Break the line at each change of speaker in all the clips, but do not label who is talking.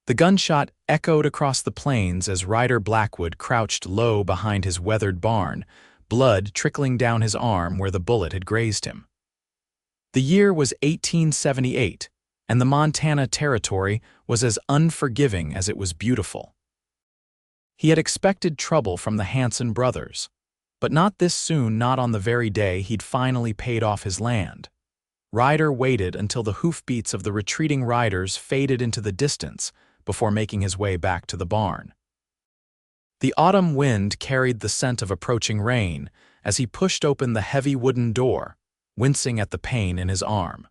The gunshot echoed across the plains as Ryder Blackwood crouched low behind his weathered barn, blood trickling down his arm where the bullet had grazed him. The year was 1878, and the Montana Territory was as unforgiving as it was beautiful. He had expected trouble from the Hanson brothers, but not this soon, not on the very day he'd finally paid off his land. Ryder waited until the hoofbeats of the retreating riders faded into the distance before making his way back to the barn. The autumn wind carried the scent of approaching rain as he pushed open the heavy wooden door, wincing at the pain in his arm.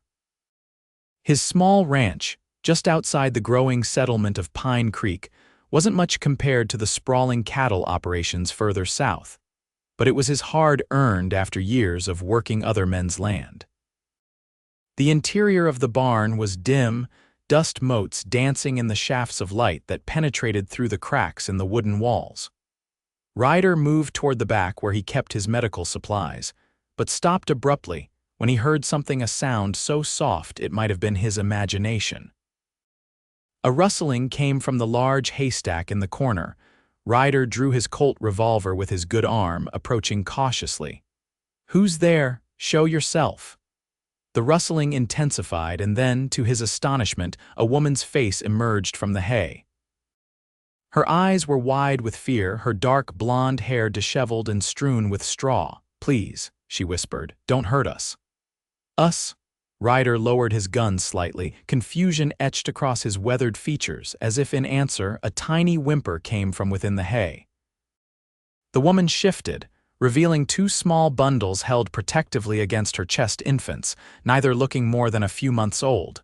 His small ranch, just outside the growing settlement of Pine Creek, wasn't much compared to the sprawling cattle operations further south, but it was his hard-earned after years of working other men's land. The interior of the barn was dim, dust motes dancing in the shafts of light that penetrated through the cracks in the wooden walls. Ryder moved toward the back where he kept his medical supplies, but stopped abruptly when he heard a sound so soft it might have been his imagination. A rustling came from the large haystack in the corner. Ryder drew his Colt revolver with his good arm, approaching cautiously. "Who's there? Show yourself." The rustling intensified, and then, to his astonishment, a woman's face emerged from the hay. Her eyes were wide with fear, her dark blonde hair disheveled and strewn with straw. "Please," she whispered, "don't hurt us." "Us?" Ryder lowered his gun slightly, confusion etched across his weathered features, as if in answer a tiny whimper came from within the hay. The woman shifted, revealing two small bundles held protectively against her chest infants, neither looking more than a few months old.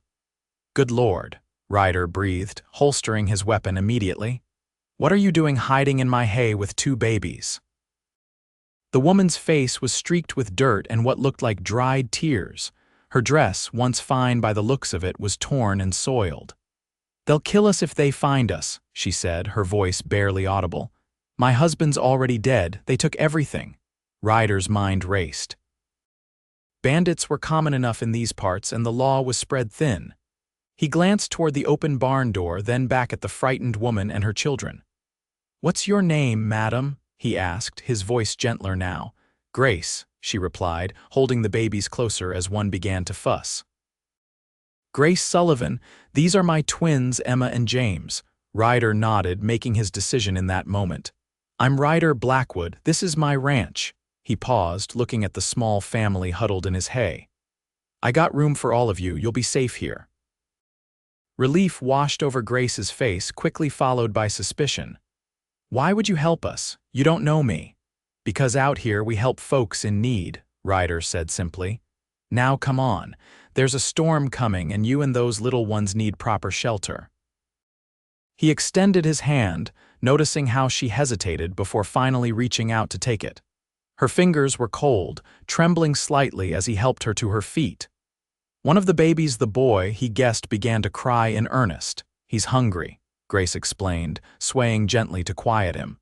"Good Lord," Ryder breathed, holstering his weapon immediately. "What are you doing hiding in my hay with two babies?" The woman's face was streaked with dirt and what looked like dried tears. Her dress, once fine by the looks of it, was torn and soiled. "They'll kill us if they find us," she said, her voice barely audible. "My husband's already dead. They took everything." Ryder's mind raced. Bandits were common enough in these parts, and the law was spread thin. He glanced toward the open barn door, then back at the frightened woman and her children. "What's your name, madam?" he asked, his voice gentler now. "Grace," she replied, holding the babies closer as one began to fuss. "Grace Sullivan, these are my twins, Emma and James." Ryder nodded, making his decision in that moment. "I'm Ryder Blackwood. This is my ranch." He paused, looking at the small family huddled in his hay. "I got room for all of you. You'll be safe here." Relief washed over Grace's face, quickly followed by suspicion. "Why would you help us? You don't know me." "Because out here we help folks in need," Ryder said simply. "Now come on. There's a storm coming and you and those little ones need proper shelter." He extended his hand, noticing how she hesitated before finally reaching out to take it. Her fingers were cold, trembling slightly as he helped her to her feet. One of the babies, the boy, he guessed, began to cry in earnest. "He's hungry," Grace explained, swaying gently to quiet him.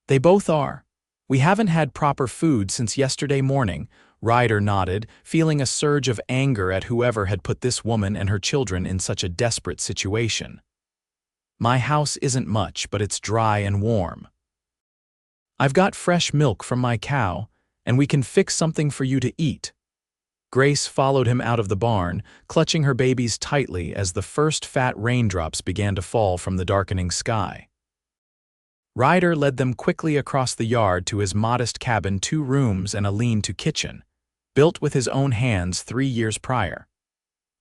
"They both are. We haven't had proper food since yesterday morning," Ryder nodded, feeling a surge of anger at whoever had put this woman and her children in such a desperate situation. "My house isn't much, but it's dry and warm. I've got fresh milk from my cow, and we can fix something for you to eat." Grace followed him out of the barn, clutching her babies tightly as the first fat raindrops began to fall from the darkening sky. Ryder led them quickly across the yard to his modest cabin, 2 rooms and a lean-to kitchen, built with his own hands 3 years prior.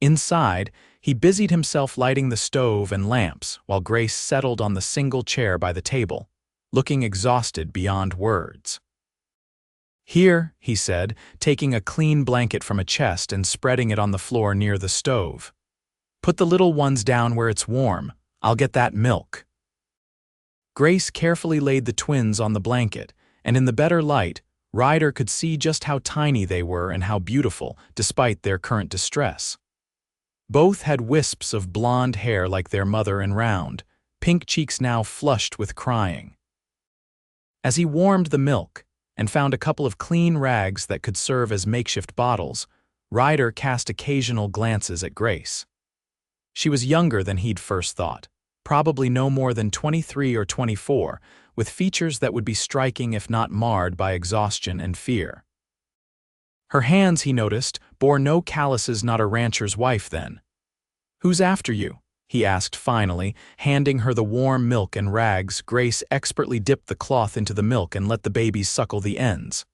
Inside, he busied himself lighting the stove and lamps while Grace settled on the single chair by the table, looking exhausted beyond words. "Here," he said, taking a clean blanket from a chest and spreading it on the floor near the stove. "Put the little ones down where it's warm. I'll get that milk." Grace carefully laid the twins on the blanket, and in the better light, Ryder could see just how tiny they were and how beautiful, despite their current distress. Both had wisps of blonde hair like their mother and round, pink cheeks now flushed with crying. As he warmed the milk and found a couple of clean rags that could serve as makeshift bottles, Ryder cast occasional glances at Grace. She was younger than he'd first thought, probably no more than 23 or 24, with features that would be striking if not marred by exhaustion and fear. Her hands, he noticed, bore no calluses. Not a rancher's wife, then. "Who's after you?" he asked finally, handing her the warm milk and rags. Grace expertly dipped the cloth into the milk and let the babies suckle the ends.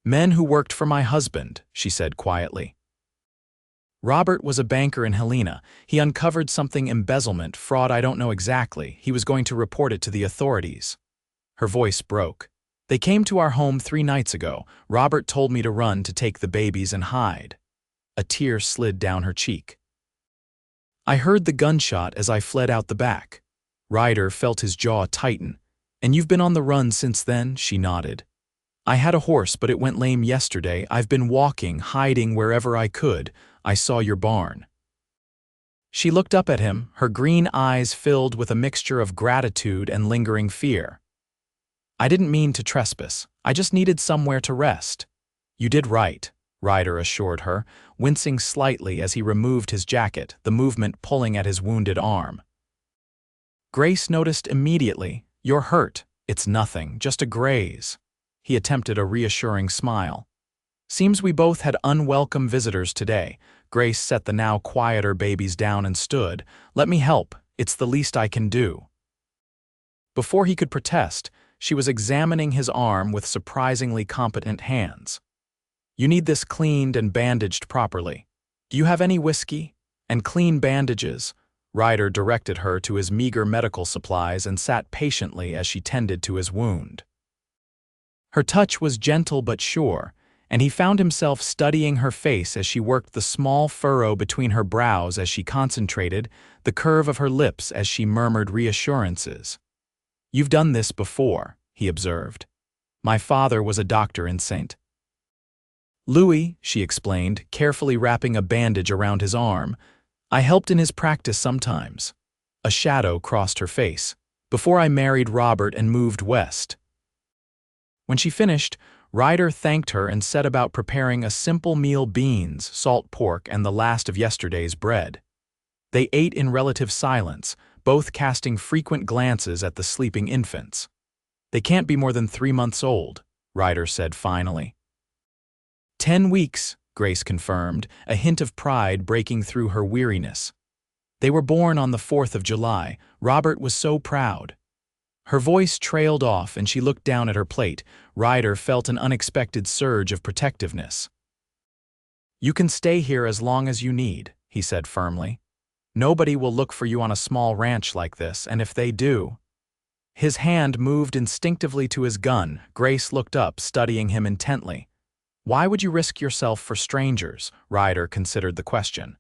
"Men who worked for my husband," she said quietly. Robert was a banker in Helena. He uncovered something: embezzlement, fraud, I don't know exactly. He was going to report it to the authorities. Her voice broke. "They came to our home 3 nights ago. Robert told me to run to take the babies and hide." A tear slid down her cheek. "I heard the gunshot as I fled out the back." Ryder felt his jaw tighten. "And you've been on the run since then?" She nodded. "I had a horse, but it went lame yesterday. I've been walking, hiding wherever I could. I saw your barn." She looked up at him, her green eyes filled with a mixture of gratitude and lingering fear. "I didn't mean to trespass. I just needed somewhere to rest." "You did right," Ryder assured her, wincing slightly as he removed his jacket, the movement pulling at his wounded arm. Grace noticed immediately. "You're hurt." "It's nothing, just a graze." He attempted a reassuring smile. "Seems we both had unwelcome visitors today." Grace set the now quieter babies down and stood. "Let me help. It's the least I can do." Before he could protest, she was examining his arm with surprisingly competent hands. "You need this cleaned and bandaged properly. Do you have any whiskey? And clean bandages?" Ryder directed her to his meager medical supplies and sat patiently as she tended to his wound. Her touch was gentle but sure, and he found himself studying her face as she worked the small furrow between her brows as she concentrated, the curve of her lips as she murmured reassurances. "You've done this before," he observed. "My father was a doctor in St. Louis," she explained, carefully wrapping a bandage around his arm. "I helped in his practice sometimes." A shadow crossed her face. "Before I married Robert and moved west." When she finished, Ryder thanked her and set about preparing a simple meal: beans, salt pork, and the last of yesterday's bread. They ate in relative silence, both casting frequent glances at the sleeping infants. "They can't be more than 3 months old," Ryder said finally. 10 weeks, Grace confirmed, a hint of pride breaking through her weariness. "They were born on the 4th of July. Robert was so proud." Her voice trailed off and she looked down at her plate. Ryder felt an unexpected surge of protectiveness. "You can stay here as long as you need," he said firmly. "Nobody will look for you on a small ranch like this, and if they do—" His hand moved instinctively to his gun. Grace looked up, studying him intently. "Why would you risk yourself for strangers?" Ryder considered the question.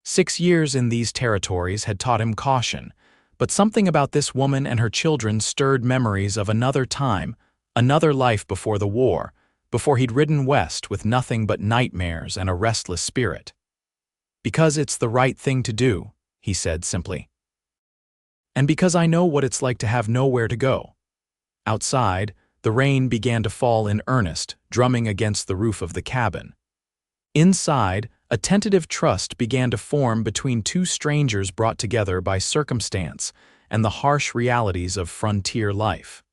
6 years in these territories had taught him caution, but something about this woman and her children stirred memories of another time, another life before the war, before he'd ridden west with nothing but nightmares and a restless spirit. "Because it's the right thing to do," he said simply. "And because I know what it's like to have nowhere to go." Outside, the rain began to fall in earnest, drumming against the roof of the cabin. Inside, a tentative trust began to form between two strangers brought together by circumstance and the harsh realities of frontier life.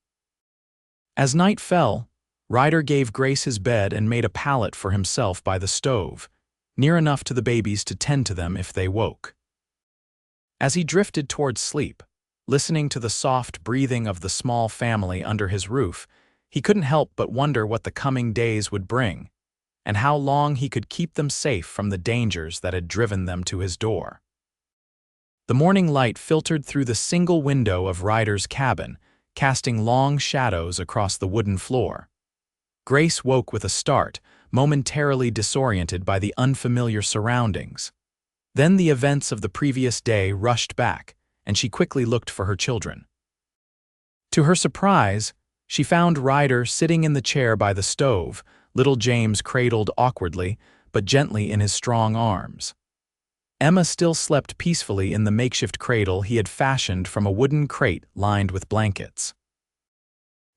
As night fell, Ryder gave Grace his bed and made a pallet for himself by the stove, near enough to the babies to tend to them if they woke. As he drifted towards sleep, listening to the soft breathing of the small family under his roof, he couldn't help but wonder what the coming days would bring, and how long he could keep them safe from the dangers that had driven them to his door. The morning light filtered through the single window of Ryder's cabin, casting long shadows across the wooden floor. Grace woke with a start, momentarily disoriented by the unfamiliar surroundings. Then the events of the previous day rushed back, and she quickly looked for her children. To her surprise, she found Ryder sitting in the chair by the stove, little James cradled awkwardly but gently in his strong arms. Emma still slept peacefully in the makeshift cradle he had fashioned from a wooden crate lined with blankets.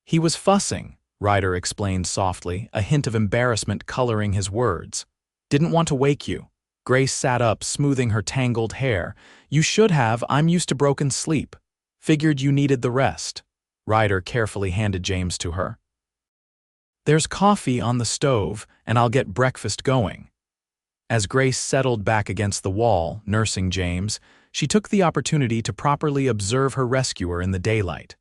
"He was fussing," Ryder explained softly, a hint of embarrassment coloring his words. "Didn't want to wake you." Grace sat up, smoothing her tangled hair. "You should have. I'm used to broken sleep. Figured you needed the rest." Ryder carefully handed James to her. "There's coffee on the stove, and I'll get breakfast going." As Grace settled back against the wall, nursing James, she took the opportunity to properly observe her rescuer in the daylight.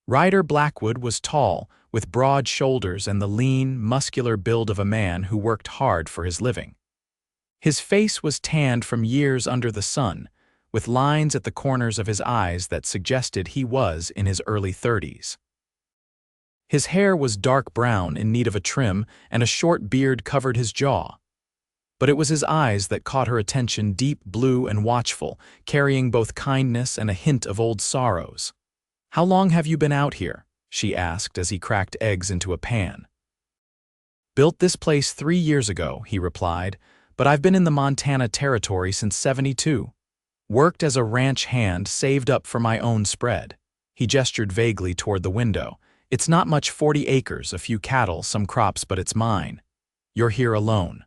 Ryder Blackwood was tall, with broad shoulders and the lean, muscular build of a man who worked hard for his living. His face was tanned from years under the sun, with lines at the corners of his eyes that suggested he was in his early 30s. His hair was dark brown in need of a trim, and a short beard covered his jaw. But it was his eyes that caught her attention, deep blue and watchful, carrying both kindness and a hint of old sorrows. "How long have you been out here?" she asked as he cracked eggs into a pan. "Built this place 3 years ago," he replied, "but I've been in the Montana Territory since '72. Worked as a ranch hand, saved up for my own spread." He gestured vaguely toward the window. "It's not much, 40 acres, a few cattle, some crops, but it's mine. You're here alone."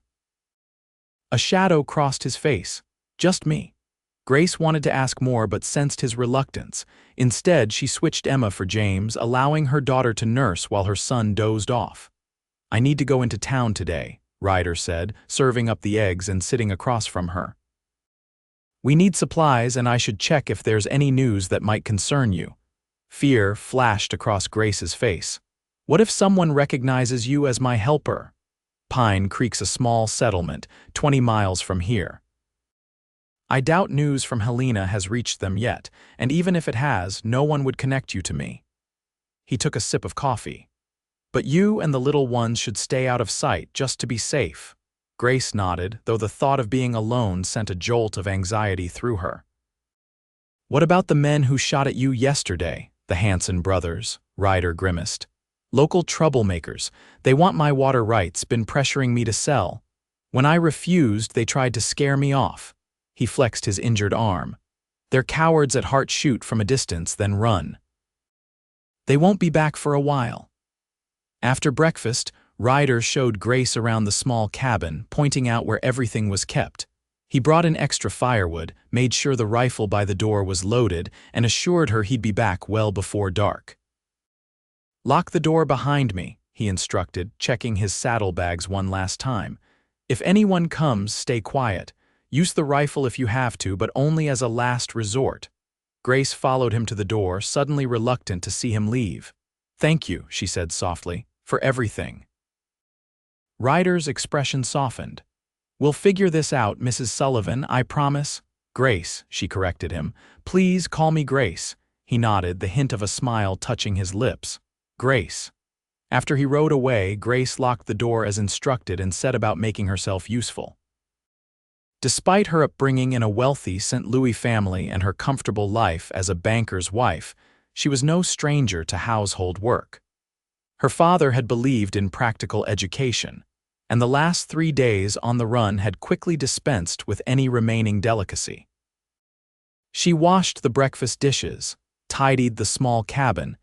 A shadow crossed his face. "Just me." Grace wanted to ask more but sensed his reluctance. Instead, she switched Emma for James, allowing her daughter to nurse while her son dozed off. "I need to go into town today," Ryder said, serving up the eggs and sitting across from her. "We need supplies, and I should check if there's any news that might concern you." Fear flashed across Grace's face. "What if someone recognizes you as my helper?" Pine Creek's a small settlement, 20 miles from here. "I doubt news from Helena has reached them yet, and even if it has, no one would connect you to me." He took a sip of coffee. "But you and the little ones should stay out of sight, just to be safe." Grace nodded, though the thought of being alone sent a jolt of anxiety through her. "What about the men who shot at you yesterday, the Hanson brothers?" Ryder grimaced. "Local troublemakers. They want my water rights, been pressuring me to sell. When I refused, they tried to scare me off." He flexed his injured arm. "They're cowards at heart, shoot from a distance, then run. They won't be back for a while." After breakfast, Ryder showed Grace around the small cabin, pointing out where everything was kept. He brought in extra firewood, made sure the rifle by the door was loaded, and assured her he'd be back well before dark. "Lock the door behind me," he instructed, checking his saddlebags one last time. "If anyone comes, stay quiet. Use the rifle if you have to, but only as a last resort." Grace followed him to the door, suddenly reluctant to see him leave. "Thank you," she said softly, "for everything." Ryder's expression softened. "We'll figure this out, Mrs. Sullivan, I promise." "Grace," she corrected him. "Please call me Grace." He nodded, the hint of a smile touching his lips. "Grace." After he rode away, Grace locked the door as instructed and set about making herself useful. Despite her upbringing in a wealthy St. Louis family and her comfortable life as a banker's wife, she was no stranger to household work. Her father had believed in practical education, and the last 3 days on the run had quickly dispensed with any remaining delicacy. She washed the breakfast dishes, tidied the small cabin,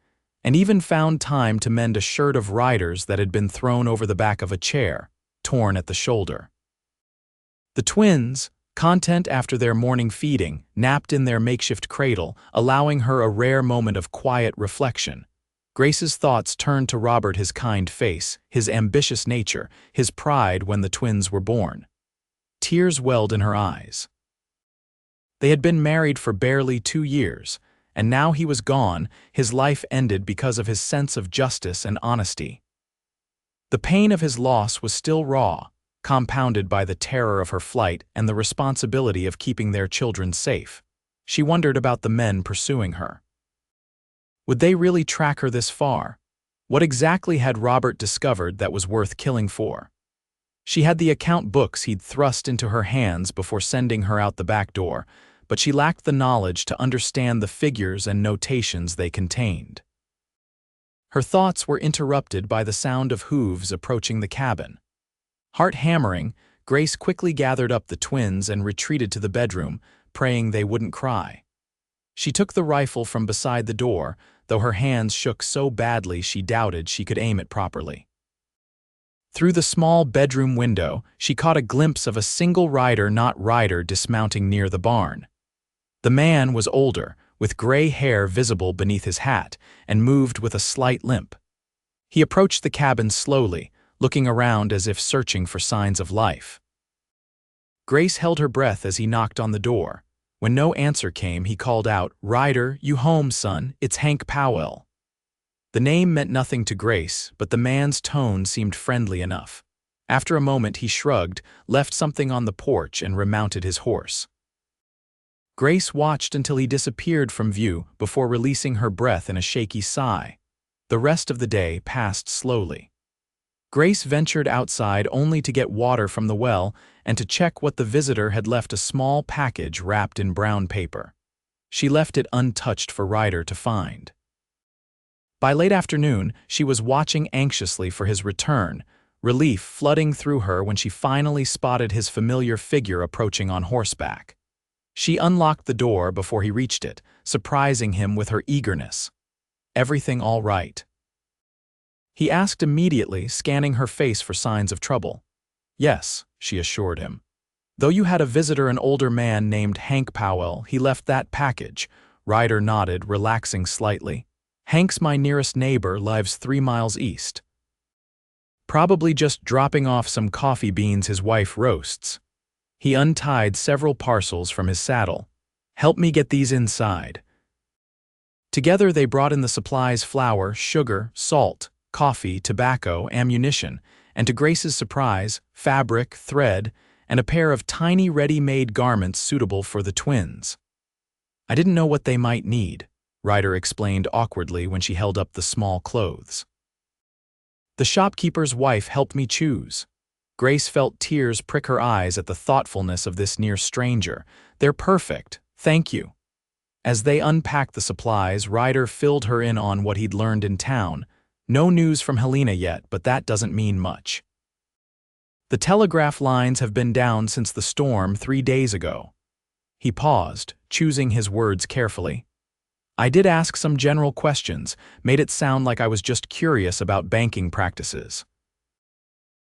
and even found time to mend a shirt of Ryder's that had been thrown over the back of a chair, torn at the shoulder. The twins, content after their morning feeding, napped in their makeshift cradle, allowing her a rare moment of quiet reflection. Grace's thoughts turned to Robert, his kind face, his ambitious nature, his pride when the twins were born. Tears welled in her eyes. They had been married for barely 2 years, and now he was gone, his life ended because of his sense of justice and honesty. The pain of his loss was still raw, compounded by the terror of her flight and the responsibility of keeping their children safe. She wondered about the men pursuing her. Would they really track her this far? What exactly had Robert discovered that was worth killing for? She had the account books he'd thrust into her hands before sending her out the back door, but she lacked the knowledge to understand the figures and notations they contained. Her thoughts were interrupted by the sound of hooves approaching the cabin. Heart hammering, Grace quickly gathered up the twins and retreated to the bedroom, praying they wouldn't cry. She took the rifle from beside the door, though her hands shook so badly she doubted she could aim it properly. Through the small bedroom window, she caught a glimpse of a single rider not Ryder dismounting near the barn. The man was older, with gray hair visible beneath his hat, and moved with a slight limp. He approached the cabin slowly, looking around as if searching for signs of life. Grace held her breath as he knocked on the door. When no answer came, he called out, "Ryder, you home, son? It's Hank Powell." The name meant nothing to Grace, but the man's tone seemed friendly enough. After a moment, he shrugged, left something on the porch, and remounted his horse. Grace watched until he disappeared from view before releasing her breath in a shaky sigh. The rest of the day passed slowly. Grace ventured outside only to get water from the well and to check what the visitor had left a small package wrapped in brown paper. She left it untouched for Ryder to find. By late afternoon, she was watching anxiously for his return, relief flooding through her when she finally spotted his familiar figure approaching on horseback. She unlocked the door before he reached it, surprising him with her eagerness. "Everything all right?" He asked immediately, scanning her face for signs of trouble. "Yes," she assured him. "Though you had a visitor, an older man named Hank Powell, he left that package." Ryder nodded, relaxing slightly. "Hank's my nearest neighbor, lives 3 miles east. Probably just dropping off some coffee beans his wife roasts." He untied several parcels from his saddle. "Help me get these inside." Together they brought in the supplies: flour, sugar, salt, coffee, tobacco, ammunition, and to Grace's surprise, fabric, thread, and a pair of tiny ready-made garments suitable for the twins. "I didn't know what they might need," Ryder explained awkwardly when she held up the small clothes. "The shopkeeper's wife helped me choose." Grace felt tears prick her eyes at the thoughtfulness of this near stranger. "They're perfect, thank you." As they unpacked the supplies, Ryder filled her in on what he'd learned in town. "No news from Helena yet, but that doesn't mean much. The telegraph lines have been down since the storm 3 days ago." He paused, choosing his words carefully. "I did ask some general questions, made it sound like I was just curious about banking practices.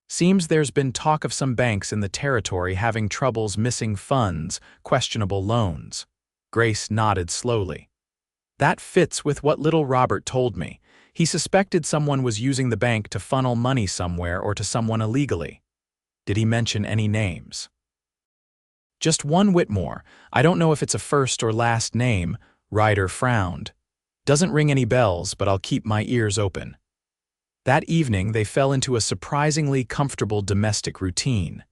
Seems there's been talk of some banks in the territory having troubles missing funds, questionable loans." Grace nodded slowly. "That fits with what little Robert told me. He suspected someone was using the bank to funnel money somewhere or to someone illegally." "Did he mention any names?" "Just one Whitmore. I don't know if it's a first or last name." Ryder frowned. "Doesn't ring any bells, but I'll keep my ears open." That evening, they fell into a surprisingly comfortable domestic routine.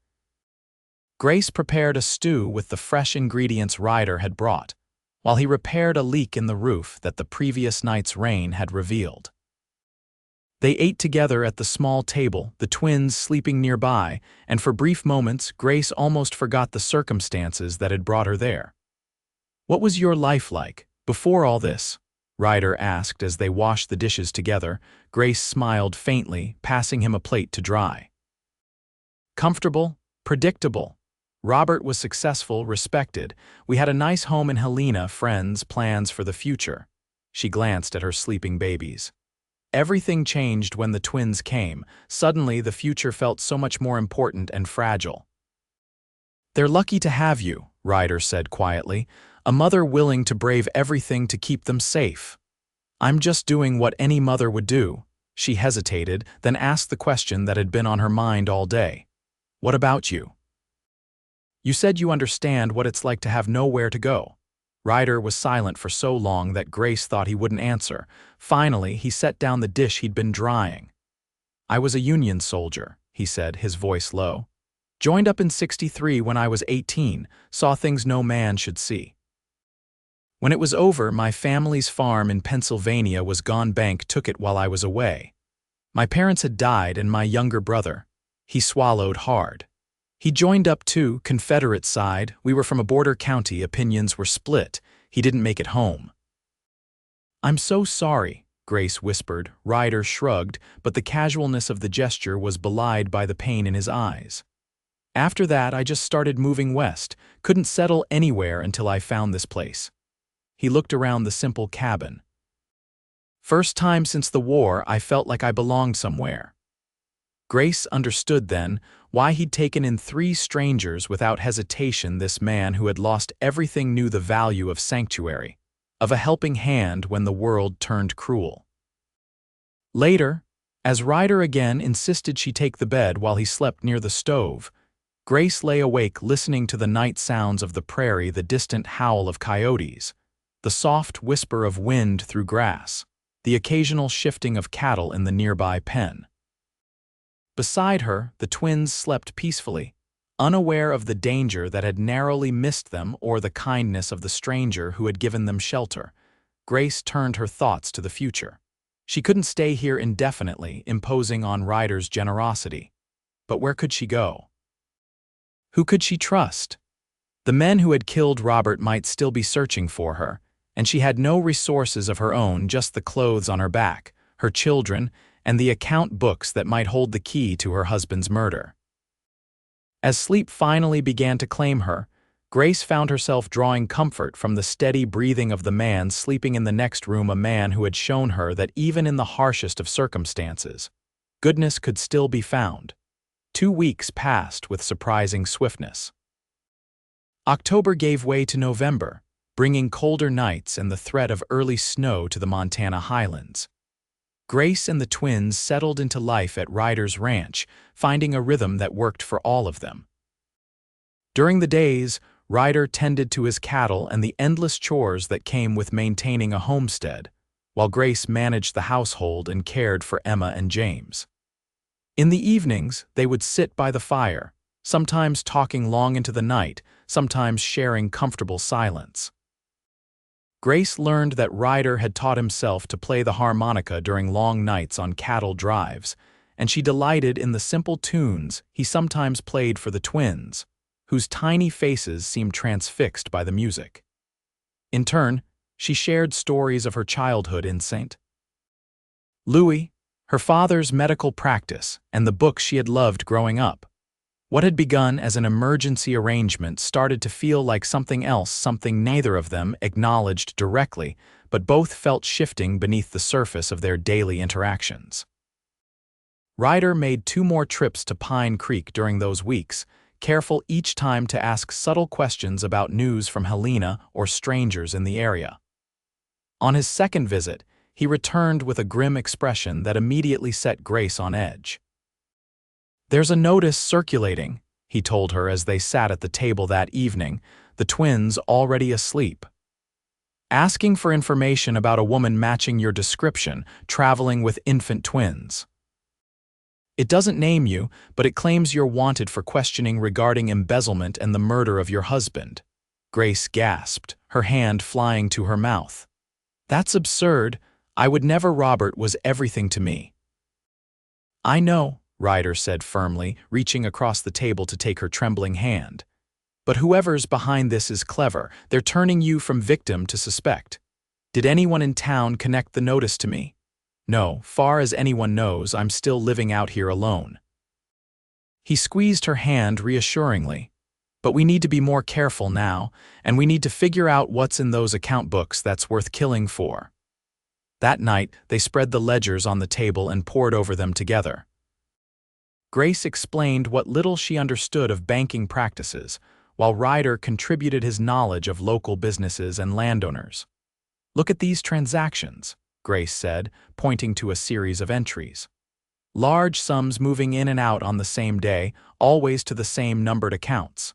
Grace prepared a stew with the fresh ingredients Ryder had brought, while he repaired a leak in the roof that the previous night's rain had revealed. They ate together at the small table, the twins sleeping nearby, and for brief moments, Grace almost forgot the circumstances that had brought her there. "What was your life like before all this?" Ryder asked as they washed the dishes together. Grace smiled faintly, passing him a plate to dry. "Comfortable, predictable. Robert was successful, respected. We had a nice home in Helena, friends, plans for the future." She glanced at her sleeping babies. Everything changed when the twins came. Suddenly, the future felt so much more important and fragile. "They're lucky to have you," Ryder said quietly. "A mother willing to brave everything to keep them safe." "I'm just doing what any mother would do." She hesitated, then asked the question that had been on her mind all day. "What about you? You said you understand what it's like to have nowhere to go." Ryder was silent for so long that Grace thought he wouldn't answer. Finally, he set down the dish he'd been drying. "I was a Union soldier," he said, his voice low. "Joined up in '63 when I was 18, saw things no man should see. When it was over, my family's farm in Pennsylvania was gone. Bank took it while I was away. My parents had died and my younger brother." He swallowed hard. "He joined up too, Confederate side. We were from a border county, opinions were split. He didn't make it home." "I'm so sorry," Grace whispered. Ryder shrugged, but the casualness of the gesture was belied by the pain in his eyes. "After that, I just started moving west. Couldn't settle anywhere until I found this place." He looked around the simple cabin. "First time since the war, I felt like I belonged somewhere." Grace understood then why he'd taken in 3 strangers without hesitation. This man who had lost everything knew the value of sanctuary, of a helping hand when the world turned cruel. Later, as Ryder again insisted she take the bed while he slept near the stove, Grace lay awake listening to the night sounds of the prairie, the distant howl of coyotes, the soft whisper of wind through grass, the occasional shifting of cattle in the nearby pen. Beside her, the twins slept peacefully, unaware of the danger that had narrowly missed them or the kindness of the stranger who had given them shelter. Grace turned her thoughts to the future. She couldn't stay here indefinitely, imposing on Ryder's generosity. But where could she go? Who could she trust? The men who had killed Robert might still be searching for her, and she had no resources of her own, just the clothes on her back, her children, and the account books that might hold the key to her husband's murder. As sleep finally began to claim her, Grace found herself drawing comfort from the steady breathing of the man sleeping in the next room, a man who had shown her that even in the harshest of circumstances, goodness could still be found. 2 weeks passed with surprising swiftness. October gave way to November, bringing colder nights and the threat of early snow to the Montana highlands. Grace and the twins settled into life at Ryder's ranch, finding a rhythm that worked for all of them. During the days, Ryder tended to his cattle and the endless chores that came with maintaining a homestead, while Grace managed the household and cared for Emma and James. In the evenings, they would sit by the fire, sometimes talking long into the night, sometimes sharing comfortable silence. Grace learned that Ryder had taught himself to play the harmonica during long nights on cattle drives, and she delighted in the simple tunes he sometimes played for the twins, whose tiny faces seemed transfixed by the music. In turn, she shared stories of her childhood in St. Louis, her father's medical practice, and the books she had loved growing up. What had begun as an emergency arrangement started to feel like something else, something neither of them acknowledged directly, but both felt shifting beneath the surface of their daily interactions. Ryder made 2 more trips to Pine Creek during those weeks, careful each time to ask subtle questions about news from Helena or strangers in the area. On his second visit, he returned with a grim expression that immediately set Grace on edge. "There's a notice circulating," he told her as they sat at the table that evening, the twins already asleep. "Asking for information about a woman matching your description, traveling with infant twins. It doesn't name you, but it claims you're wanted for questioning regarding embezzlement and the murder of your husband." Grace gasped, her hand flying to her mouth. "That's absurd. I would never. Robert was everything to me." "I know," Ryder said firmly, reaching across the table to take her trembling hand. "But whoever's behind this is clever. They're turning you from victim to suspect. Did anyone in town connect the notice to me? No, far as anyone knows, I'm still living out here alone." He squeezed her hand reassuringly. "But we need to be more careful now, and we need to figure out what's in those account books that's worth killing for." That night, they spread the ledgers on the table and pored over them together. Grace explained what little she understood of banking practices, while Ryder contributed his knowledge of local businesses and landowners. "Look at these transactions," Grace said, pointing to a series of entries. "Large sums moving in and out on the same day, always to the same numbered accounts."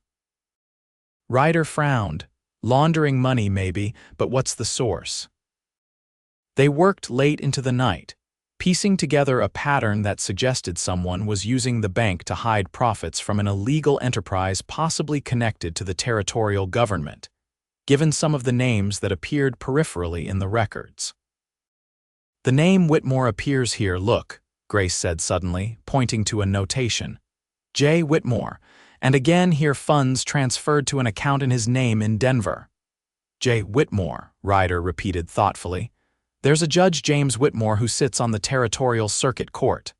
Ryder frowned. "Laundering money, maybe, but what's the source?" They worked late into the night, piecing together a pattern that suggested someone was using the bank to hide profits from an illegal enterprise possibly connected to the territorial government, given some of the names that appeared peripherally in the records. "The name Whitmore appears here, look," Grace said suddenly, pointing to a notation. "J. Whitmore, and again here funds transferred to an account in his name in Denver." "J. Whitmore," Ryder repeated thoughtfully. "There's a Judge James Whitmore who sits on the Territorial Circuit Court.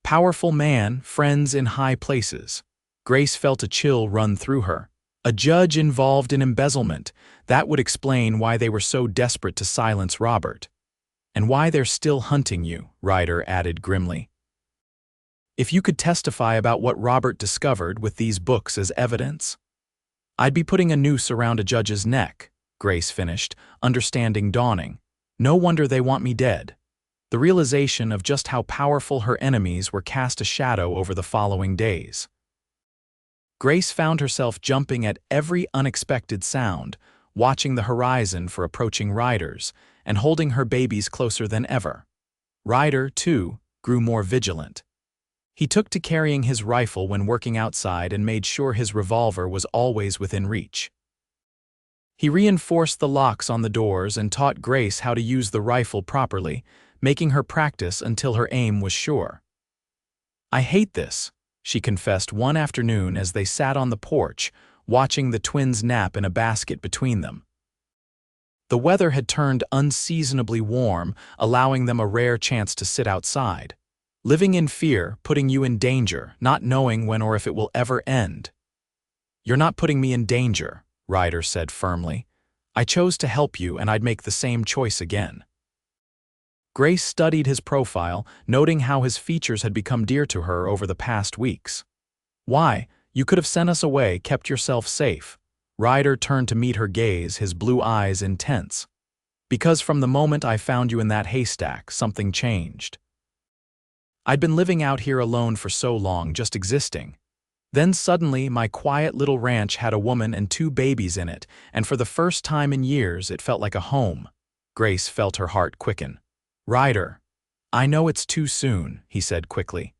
Powerful man, friends in high places." Grace felt a chill run through her. A judge involved in embezzlement. That would explain why they were so desperate to silence Robert. "And why they're still hunting you," Ryder added grimly. If you could testify about what Robert discovered with these books as evidence, I'd be putting a noose around a judge's neck, Grace finished, understanding dawning. No wonder they want me dead. The realization of just how powerful her enemies were cast a shadow over the following days. Grace found herself jumping at every unexpected sound, watching the horizon for approaching riders, and holding her babies closer than ever. Ryder, too, grew more vigilant. He took to carrying his rifle when working outside and made sure his revolver was always within reach. He reinforced the locks on the doors and taught Grace how to use the rifle properly, making her practice until her aim was sure. "I hate this," she confessed one afternoon as they sat on the porch, watching the twins nap in a basket between them. The weather had turned unseasonably warm, allowing them a rare chance to sit outside. Living in fear, putting you in danger, not knowing when or if it will ever end. "You're not putting me in danger," Ryder said firmly. "I chose to help you, and I'd make the same choice again." Grace studied his profile, noting how his features had become dear to her over the past weeks. "Why, you could have sent us away, kept yourself safe." Ryder turned to meet her gaze, his blue eyes intense. "Because from the moment I found you in that haystack, something changed. I'd been living out here alone for so long, just existing. Then suddenly, my quiet little ranch had a woman and 2 babies in it, and for the first time in years, it felt like a home." Grace felt her heart quicken. "Ryder, I know it's too soon," he said quickly.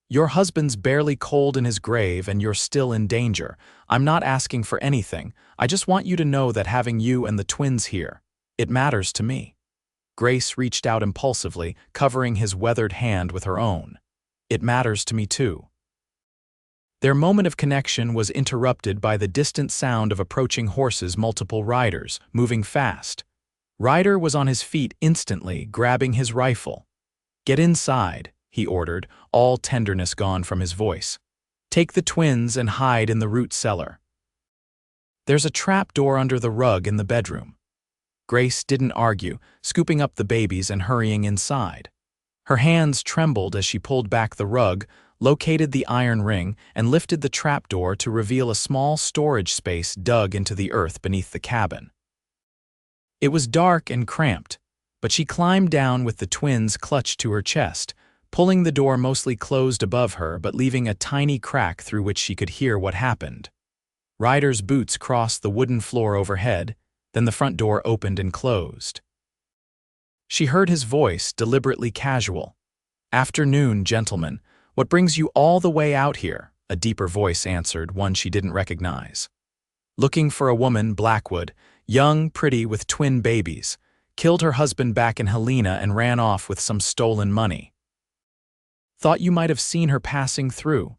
"Your husband's barely cold in his grave and you're still in danger. I'm not asking for anything. I just want you to know that having you and the twins here, it matters to me." Grace reached out impulsively, covering his weathered hand with her own. "It matters to me too." Their moment of connection was interrupted by the distant sound of approaching horses, multiple riders, moving fast. Ryder was on his feet instantly, grabbing his rifle. "Get inside," he ordered, all tenderness gone from his voice. "Take the twins and hide in the root cellar. There's a trap door under the rug in the bedroom." Grace didn't argue, scooping up the babies and hurrying inside. Her hands trembled as she pulled back the rug, located the iron ring, and lifted the trapdoor to reveal a small storage space dug into the earth beneath the cabin. It was dark and cramped, but she climbed down with the twins clutched to her chest, pulling the door mostly closed above her but leaving a tiny crack through which she could hear what happened. Ryder's boots crossed the wooden floor overhead, then the front door opened and closed. She heard his voice, deliberately casual. "Afternoon, gentlemen. What brings you all the way out here?" A deeper voice answered, one she didn't recognize. "Looking for a woman, Blackwood, young, pretty, with twin babies. Killed her husband back in Helena and ran off with some stolen money. Thought you might have seen her passing through."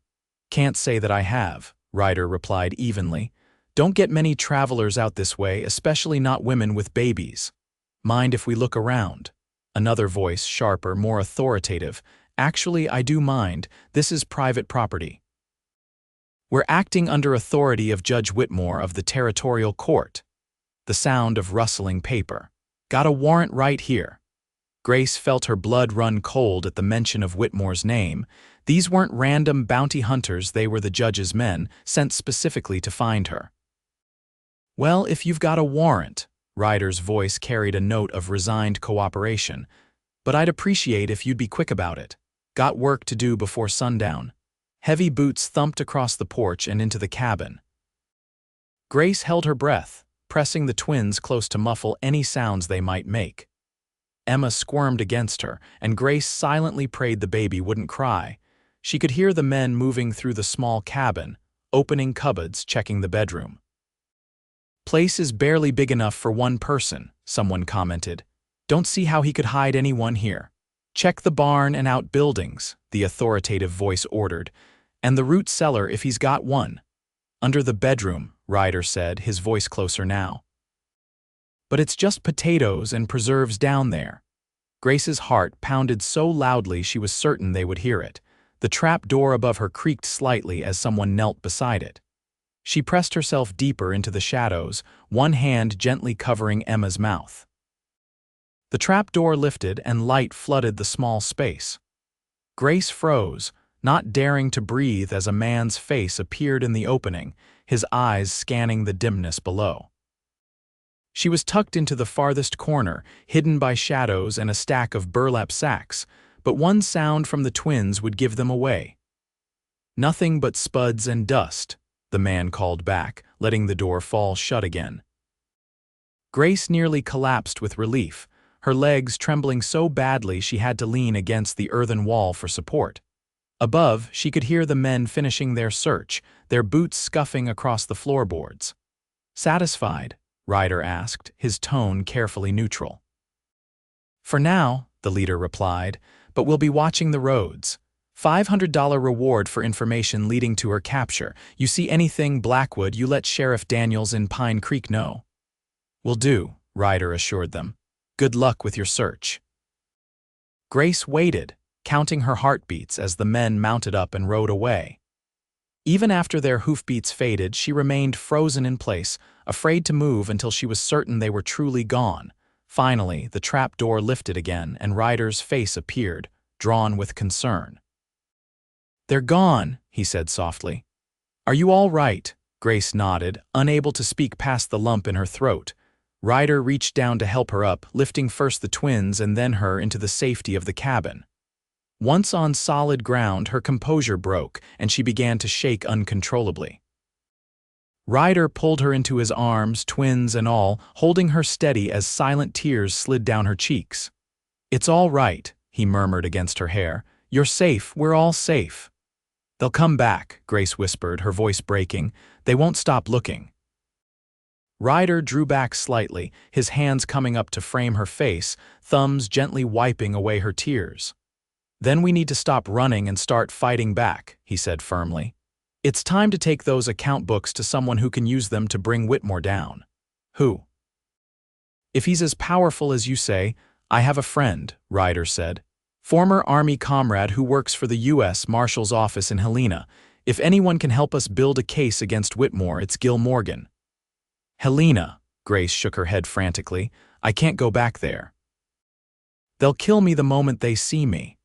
"Can't say that I have," Ryder replied evenly. "Don't get many travelers out this way, especially not women with babies. Mind if we look around?" Another voice, sharper, more authoritative. "Actually, I do mind. This is private property. We're acting under authority of Judge Whitmore of the Territorial Court." The sound of rustling paper. "Got a warrant right here." Grace felt her blood run cold at the mention of Whitmore's name. These weren't random bounty hunters, they were the judge's men, sent specifically to find her. "Well, if you've got a warrant," Ryder's voice carried a note of resigned cooperation, "but I'd appreciate if you'd be quick about it. Got work to do before sundown." Heavy boots thumped across the porch and into the cabin. Grace held her breath, pressing the twins close to muffle any sounds they might make. Emma squirmed against her, and Grace silently prayed the baby wouldn't cry. She could hear the men moving through the small cabin, opening cupboards, checking the bedroom. "Place is barely big enough for one person," someone commented. "Don't see how he could hide anyone here." "Check the barn and outbuildings," the authoritative voice ordered, "and the root cellar if he's got one." "Under the bedroom," Ryder said, his voice closer now. "But it's just potatoes and preserves down there." Grace's heart pounded so loudly she was certain they would hear it. The trap door above her creaked slightly as someone knelt beside it. She pressed herself deeper into the shadows, one hand gently covering Emma's mouth. The trap door lifted and light flooded the small space. Grace froze, not daring to breathe as a man's face appeared in the opening, his eyes scanning the dimness below. She was tucked into the farthest corner, hidden by shadows and a stack of burlap sacks, but one sound from the twins would give them away. "Nothing but spuds and dust," the man called back, letting the door fall shut again. Grace nearly collapsed with relief, her legs trembling so badly she had to lean against the earthen wall for support. Above, she could hear the men finishing their search, their boots scuffing across the floorboards. "Satisfied?" Ryder asked, his tone carefully neutral. "For now," the leader replied, "but we'll be watching the roads. $500 reward for information leading to her capture. You see anything Blackwood, you let Sheriff Daniels in Pine Creek know." "Will do," Ryder assured them. "Good luck with your search." Grace waited, counting her heartbeats as the men mounted up and rode away. Even after their hoofbeats faded, she remained frozen in place, afraid to move until she was certain they were truly gone. Finally, the trap door lifted again, and Ryder's face appeared, drawn with concern. "They're gone," he said softly. "Are you all right?" Grace nodded, unable to speak past the lump in her throat. Ryder reached down to help her up, lifting first the twins and then her into the safety of the cabin. Once on solid ground, her composure broke, and she began to shake uncontrollably. Ryder pulled her into his arms, twins and all, holding her steady as silent tears slid down her cheeks. "It's all right," he murmured against her hair. "You're safe, we're all safe." "They'll come back," Grace whispered, her voice breaking. "They won't stop looking." Ryder drew back slightly, his hands coming up to frame her face, thumbs gently wiping away her tears. "Then we need to stop running and start fighting back," he said firmly. "It's time to take those account books to someone who can use them to bring Whitmore down." "Who?" "If he's as powerful as you say, I have a friend," Ryder said. "Former Army comrade who works for the U.S. Marshal's office in Helena. If anyone can help us build a case against Whitmore, it's Gil Morgan." "Helena," Grace shook her head frantically. "I can't go back there." "They'll kill me the moment they see me."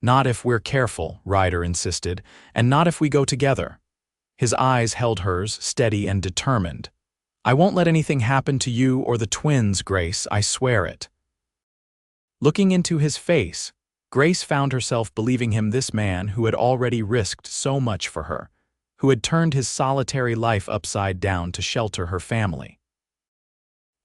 "Not if we're careful," Ryder insisted, "and not if we go together." His eyes held hers, steady and determined. "I won't let anything happen to you or the twins, Grace, I swear it." Looking into his face, Grace found herself believing him this man who had already risked so much for her, who had turned his solitary life upside down to shelter her family.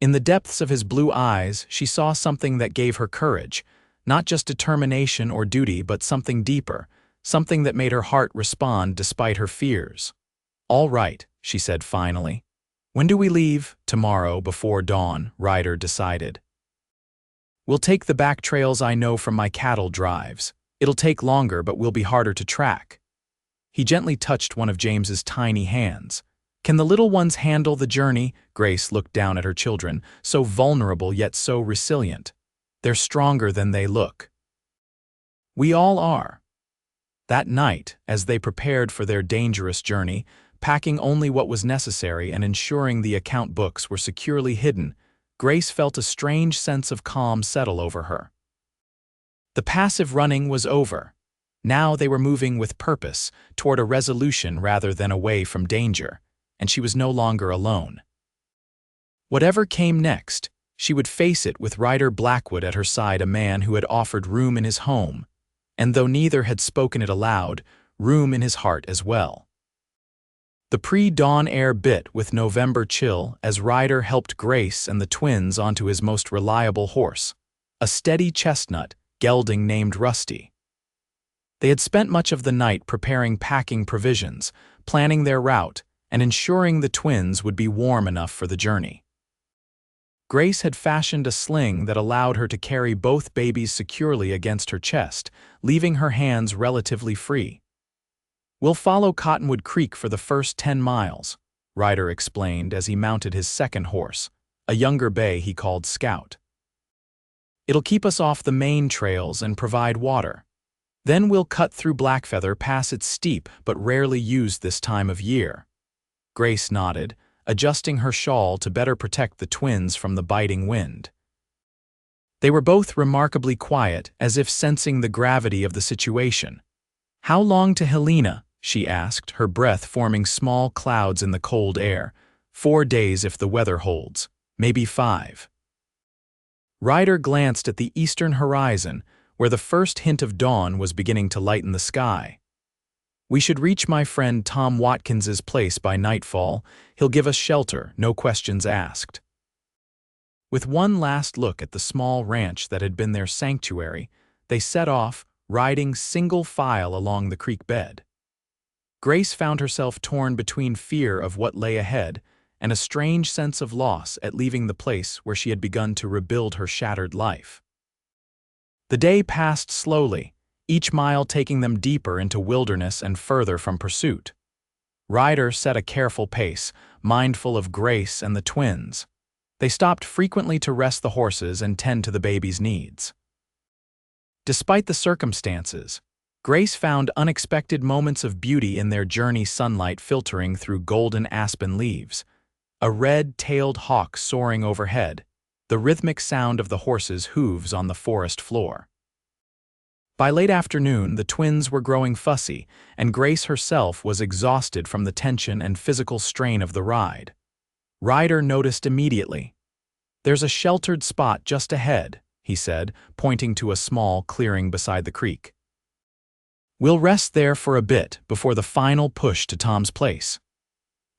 In the depths of his blue eyes, she saw something that gave her courage, not just determination or duty, but something deeper, something that made her heart respond despite her fears. "All right," she said finally. "When do we leave?" "Tomorrow, before dawn," Ryder decided. "We'll take the back trails I know from my cattle drives. It'll take longer, but we'll be harder to track." He gently touched one of James's tiny hands. "Can the little ones handle the journey?" Grace looked down at her children, so vulnerable yet so resilient. "They're stronger than they look." "We all are." That night, as they prepared for their dangerous journey, packing only what was necessary and ensuring the account books were securely hidden, Grace felt a strange sense of calm settle over her. The passive running was over. Now they were moving with purpose, toward a resolution rather than away from danger, and she was no longer alone. Whatever came next, she would face it with Ryder Blackwood at her side, a man who had offered room in his home, and though neither had spoken it aloud, room in his heart as well. The pre-dawn air bit with November chill as Ryder helped Grace and the twins onto his most reliable horse, a steady chestnut, gelding named Rusty. They had spent much of the night preparing packing provisions, planning their route, and ensuring the twins would be warm enough for the journey. Grace had fashioned a sling that allowed her to carry both babies securely against her chest, leaving her hands relatively free. "We'll follow Cottonwood Creek for the first 10 miles, Ryder explained as he mounted his second horse, a younger bay he called Scout. "It'll keep us off the main trails and provide water. Then we'll cut through Blackfeather Pass. It's steep but rarely used this time of year." Grace nodded, adjusting her shawl to better protect the twins from the biting wind. They were both remarkably quiet, as if sensing the gravity of the situation. "How long to Helena?" she asked, her breath forming small clouds in the cold air. "4 days if the weather holds. Maybe 5. Ryder glanced at the eastern horizon, where the first hint of dawn was beginning to lighten the sky. "We should reach my friend Tom Watkins's place by nightfall. He'll give us shelter, no questions asked." With one last look at the small ranch that had been their sanctuary, they set off, riding single file along the creek bed. Grace found herself torn between fear of what lay ahead and a strange sense of loss at leaving the place where she had begun to rebuild her shattered life. The day passed slowly, each mile taking them deeper into wilderness and further from pursuit. Ryder set a careful pace, mindful of Grace and the twins. They stopped frequently to rest the horses and tend to the baby's needs. Despite the circumstances, Grace found unexpected moments of beauty in their journey, sunlight filtering through golden aspen leaves, a red-tailed hawk soaring overhead, the rhythmic sound of the horses' hooves on the forest floor. By late afternoon, the twins were growing fussy, and Grace herself was exhausted from the tension and physical strain of the ride. Ryder noticed immediately. "There's a sheltered spot just ahead," he said, pointing to a small clearing beside the creek. "We'll rest there for a bit before the final push to Tom's place."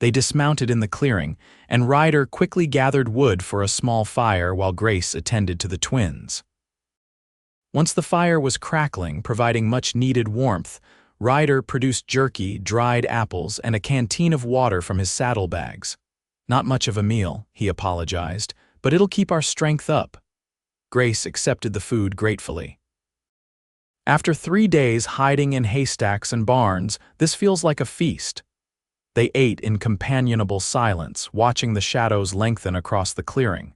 They dismounted in the clearing, and Ryder quickly gathered wood for a small fire while Grace attended to the twins. Once the fire was crackling, providing much-needed warmth, Ryder produced jerky, dried apples, and a canteen of water from his saddlebags. "Not much of a meal," he apologized, "but it'll keep our strength up." Grace accepted the food gratefully. "After 3 days hiding in haystacks and barns, this feels like a feast." They ate in companionable silence, watching the shadows lengthen across the clearing.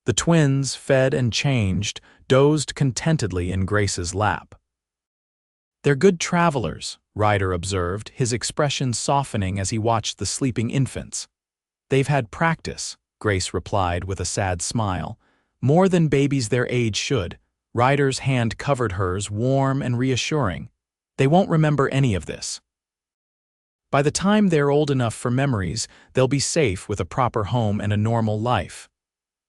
The twins, fed and changed, dozed contentedly in Grace's lap. "They're good travelers," Ryder observed, his expression softening as he watched the sleeping infants. "They've had practice," Grace replied with a sad smile. "More than babies their age should." Ryder's hand covered hers, warm and reassuring. "They won't remember any of this. By the time they're old enough for memories, they'll be safe with a proper home and a normal life."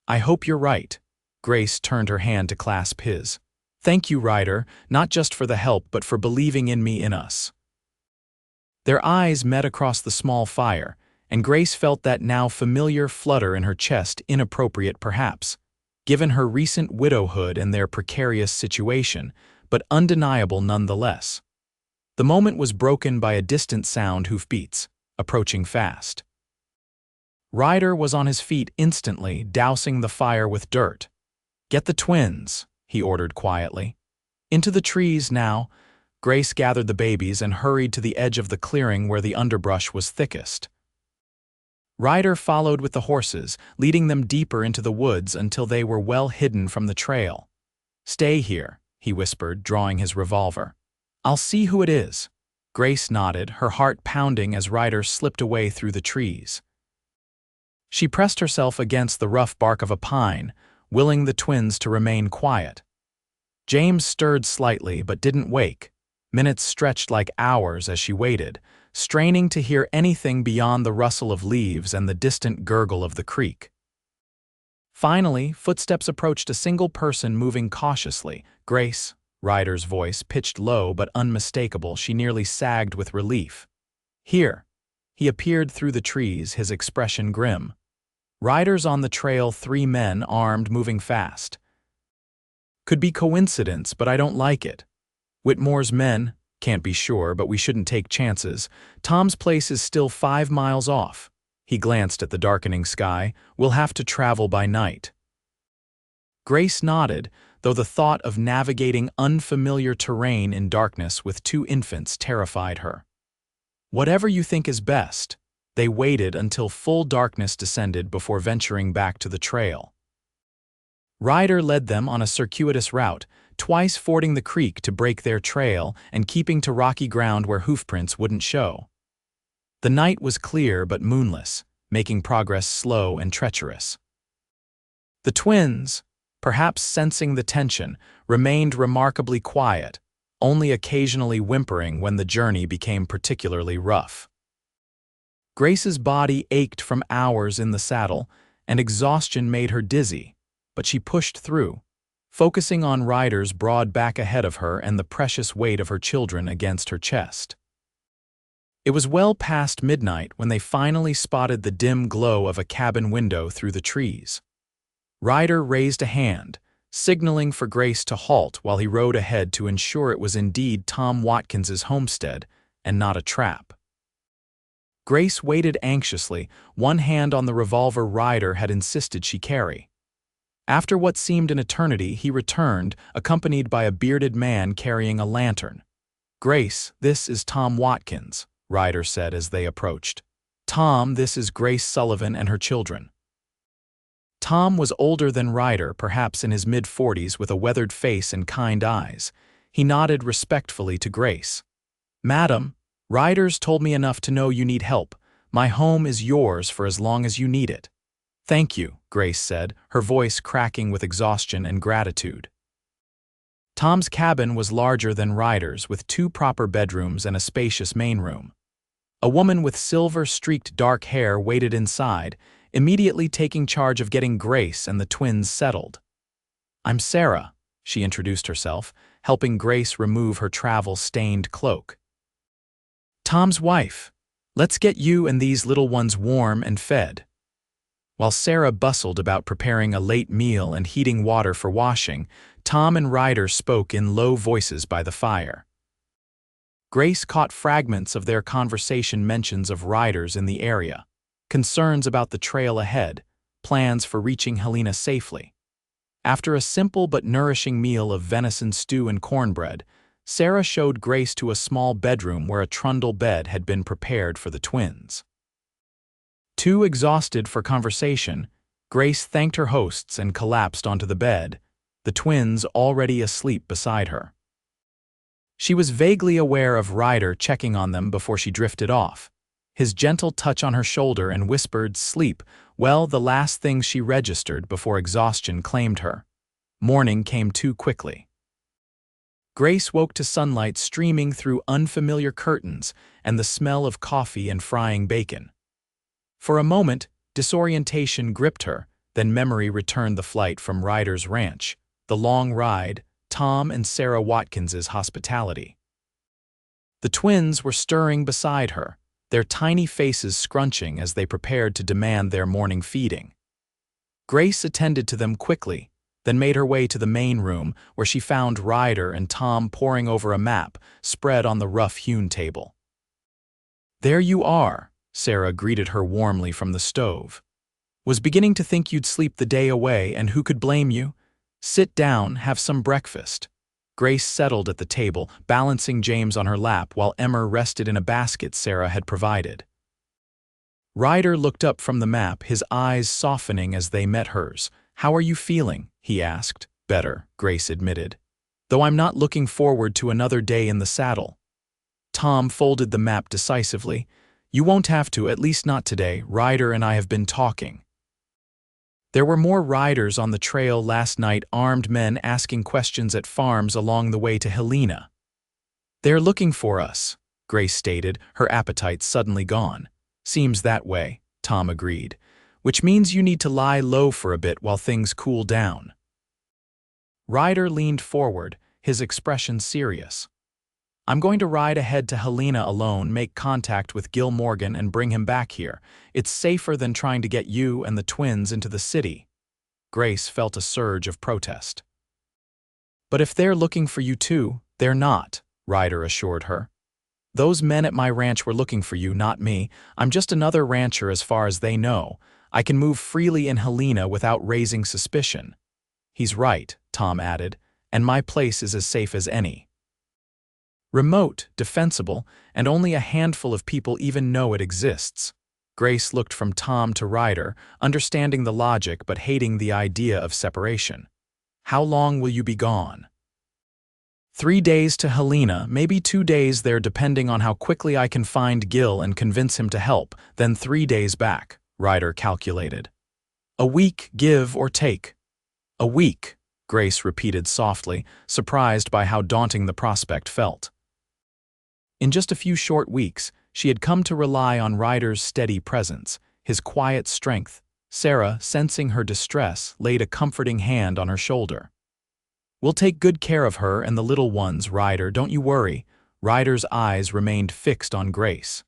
"I hope you're right." Grace turned her hand to clasp his. "Thank you, Ryder, not just for the help but for believing in me, in us." Their eyes met across the small fire, and Grace felt that now familiar flutter in her chest, inappropriate perhaps, given her recent widowhood and their precarious situation, but undeniable nonetheless. The moment was broken by a distant sound, hoofbeats, approaching fast. Ryder was on his feet instantly, dousing the fire with dirt. "Get the twins," he ordered quietly. "Into the trees now." Grace gathered the babies and hurried to the edge of the clearing where the underbrush was thickest. Ryder followed with the horses, leading them deeper into the woods until they were well hidden from the trail. "Stay here," he whispered, drawing his revolver. "I'll see who it is." Grace nodded, her heart pounding as Ryder slipped away through the trees. She pressed herself against the rough bark of a pine, willing the twins to remain quiet. James stirred slightly but didn't wake. Minutes stretched like hours as she waited, straining to hear anything beyond the rustle of leaves and the distant gurgle of the creek. Finally, footsteps approached a single person moving cautiously. "Grace," Ryder's voice, pitched low but unmistakable, she nearly sagged with relief. "Here." He appeared through the trees, his expression grim. Riders on the trail, 3 men, armed, moving fast. "Could be coincidence, but I don't like it." "Whitmore's men?" "Can't be sure, but we shouldn't take chances. Tom's place is still 5 miles off." He glanced at the darkening sky. "We'll have to travel by night." Grace nodded, though the thought of navigating unfamiliar terrain in darkness with 2 infants terrified her. "Whatever you think is best." They waited until full darkness descended before venturing back to the trail. Ryder led them on a circuitous route, twice fording the creek to break their trail and keeping to rocky ground where hoofprints wouldn't show. The night was clear but moonless, making progress slow and treacherous. The twins, perhaps sensing the tension, remained remarkably quiet, only occasionally whimpering when the journey became particularly rough. Grace's body ached from hours in the saddle, and exhaustion made her dizzy, but she pushed through, focusing on Ryder's broad back ahead of her and the precious weight of her children against her chest. It was well past midnight when they finally spotted the dim glow of a cabin window through the trees. Ryder raised a hand, signaling for Grace to halt while he rode ahead to ensure it was indeed Tom Watkins's homestead and not a trap. Grace waited anxiously, one hand on the revolver Ryder had insisted she carry. After what seemed an eternity, he returned, accompanied by a bearded man carrying a lantern. "Grace, this is Tom Watkins," Ryder said as they approached. "Tom, this is Grace Sullivan and her children." Tom was older than Ryder, perhaps in his mid-40s, with a weathered face and kind eyes. He nodded respectfully to Grace. "Madam, Ryder's told me enough to know you need help. My home is yours for as long as you need it." "Thank you," Grace said, her voice cracking with exhaustion and gratitude. Tom's cabin was larger than Ryder's, with 2 proper bedrooms and a spacious main room. A woman with silver-streaked dark hair waited inside, immediately taking charge of getting Grace and the twins settled. "I'm Sarah," she introduced herself, helping Grace remove her travel-stained cloak. "Tom's wife. Let's get you and these little ones warm and fed." While Sarah bustled about preparing a late meal and heating water for washing, Tom and Ryder spoke in low voices by the fire. Grace caught fragments of their conversation, mentions of riders in the area, concerns about the trail ahead, plans for reaching Helena safely. After a simple but nourishing meal of venison stew and cornbread, Sarah showed Grace to a small bedroom where a trundle bed had been prepared for the twins. Too exhausted for conversation, Grace thanked her hosts and collapsed onto the bed, the twins already asleep beside her. She was vaguely aware of Ryder checking on them before she drifted off, his gentle touch on her shoulder and whispered sleep, well, the last things she registered before exhaustion claimed her. Morning came too quickly. Grace woke to sunlight streaming through unfamiliar curtains and the smell of coffee and frying bacon. For a moment, disorientation gripped her, then memory returned the flight from Ryder's ranch, the long ride, Tom and Sarah Watkins's hospitality. The twins were stirring beside her, their tiny faces scrunching as they prepared to demand their morning feeding. Grace attended to them quickly, then made her way to the main room where she found Ryder and Tom poring over a map spread on the rough-hewn table. "There you are," Sarah greeted her warmly from the stove. "Was beginning to think you'd sleep the day away, and who could blame you? Sit down, have some breakfast." Grace settled at the table, balancing James on her lap while Emmer rested in a basket Sarah had provided. Ryder looked up from the map, his eyes softening as they met hers. "How are you feeling?" he asked. "Better," Grace admitted, "though I'm not looking forward to another day in the saddle." Tom folded the map decisively. "You won't have to, at least not today. Ryder and I have been talking." There were more riders on the trail last night, armed men asking questions at farms along the way to Helena. "They're looking for us," Grace stated, her appetite suddenly gone. "Seems that way," Tom agreed, "which means you need to lie low for a bit while things cool down." Ryder leaned forward, his expression serious. "I'm going to ride ahead to Helena alone, make contact with Gil Morgan and bring him back here. It's safer than trying to get you and the twins into the city." Grace felt a surge of protest. "But if they're looking for you too, they're not," Ryder assured her. "Those men at my ranch were looking for you, not me. I'm just another rancher as far as they know. I can move freely in Helena without raising suspicion." "He's right," Tom added, "and my place is as safe as any. Remote, defensible, and only a handful of people even know it exists." Grace looked from Tom to Ryder, understanding the logic but hating the idea of separation. "How long will you be gone?" 3 days to Helena, maybe 2 days there depending on how quickly I can find Gil and convince him to help, then 3 days back," Ryder calculated. "A week, give or take." A week, Grace repeated softly, surprised by how daunting the prospect felt. In just a few short weeks, she had come to rely on Ryder's steady presence, his quiet strength. Sarah, sensing her distress, laid a comforting hand on her shoulder. "We'll take good care of her and the little ones, Ryder, don't you worry." Ryder's eyes remained fixed on Grace.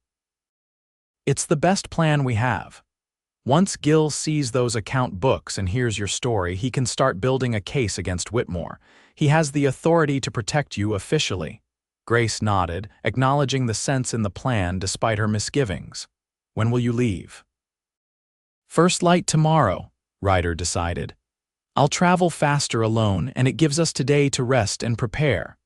"It's the best plan we have. Once Gil sees those account books and hears your story, he can start building a case against Whitmore. He has the authority to protect you officially." Grace nodded, acknowledging the sense in the plan despite her misgivings. "When will you leave?" "First light tomorrow," Ryder decided. "I'll travel faster alone, and it gives us today to rest and prepare."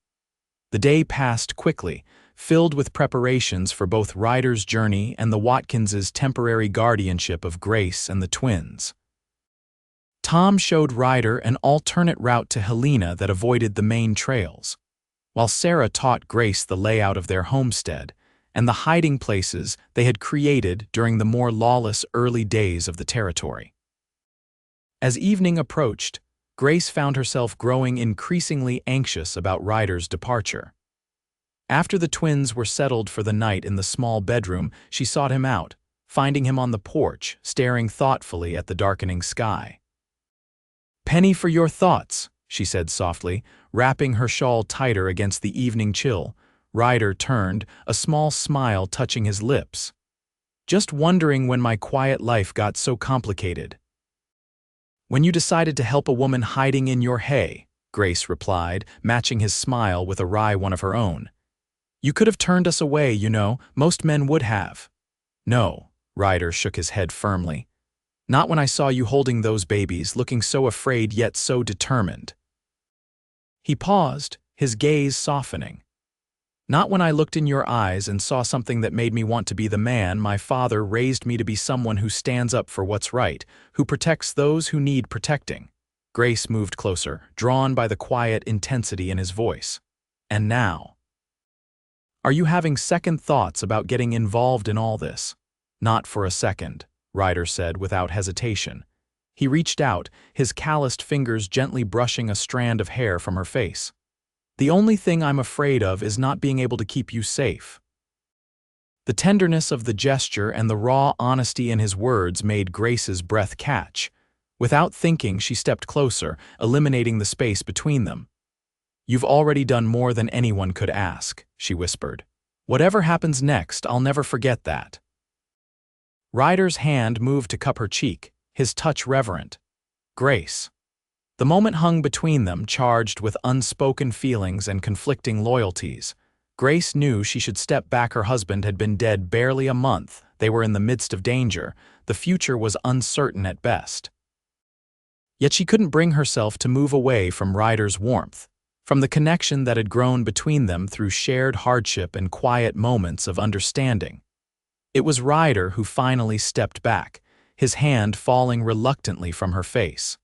The day passed quickly, filled with preparations for both Ryder's journey and the Watkinses' temporary guardianship of Grace and the twins. Tom showed Ryder an alternate route to Helena that avoided the main trails, while Sarah taught Grace the layout of their homestead and the hiding places they had created during the more lawless early days of the territory. As evening approached, Grace found herself growing increasingly anxious about Ryder's departure. After the twins were settled for the night in the small bedroom, she sought him out, finding him on the porch, staring thoughtfully at the darkening sky. "Penny for your thoughts," she said softly, wrapping her shawl tighter against the evening chill. Ryder turned, a small smile touching his lips. "Just wondering when my quiet life got so complicated." "When you decided to help a woman hiding in your hay," Grace replied, matching his smile with a wry one of her own. "You could have turned us away, you know. Most men would have." "No," Ryder shook his head firmly. "Not when I saw you holding those babies, looking so afraid yet so determined." He paused, his gaze softening. "Not when I looked in your eyes and saw something that made me want to be the man my father raised me to be, someone who stands up for what's right, who protects those who need protecting." Grace moved closer, drawn by the quiet intensity in his voice. "And now? Are you having second thoughts about getting involved in all this?" "Not for a second," Ryder said without hesitation. He reached out, his calloused fingers gently brushing a strand of hair from her face. "The only thing I'm afraid of is not being able to keep you safe." The tenderness of the gesture and the raw honesty in his words made Grace's breath catch. Without thinking, she stepped closer, eliminating the space between them. "You've already done more than anyone could ask," she whispered. "Whatever happens next, I'll never forget that." Ryder's hand moved to cup her cheek, his touch reverent. "Grace." The moment hung between them, charged with unspoken feelings and conflicting loyalties. Grace knew she should step back. Her husband had been dead barely a month. They were in the midst of danger. The future was uncertain at best. Yet she couldn't bring herself to move away from Ryder's warmth, from the connection that had grown between them through shared hardship and quiet moments of understanding. It was Ryder who finally stepped back, his hand falling reluctantly from her face.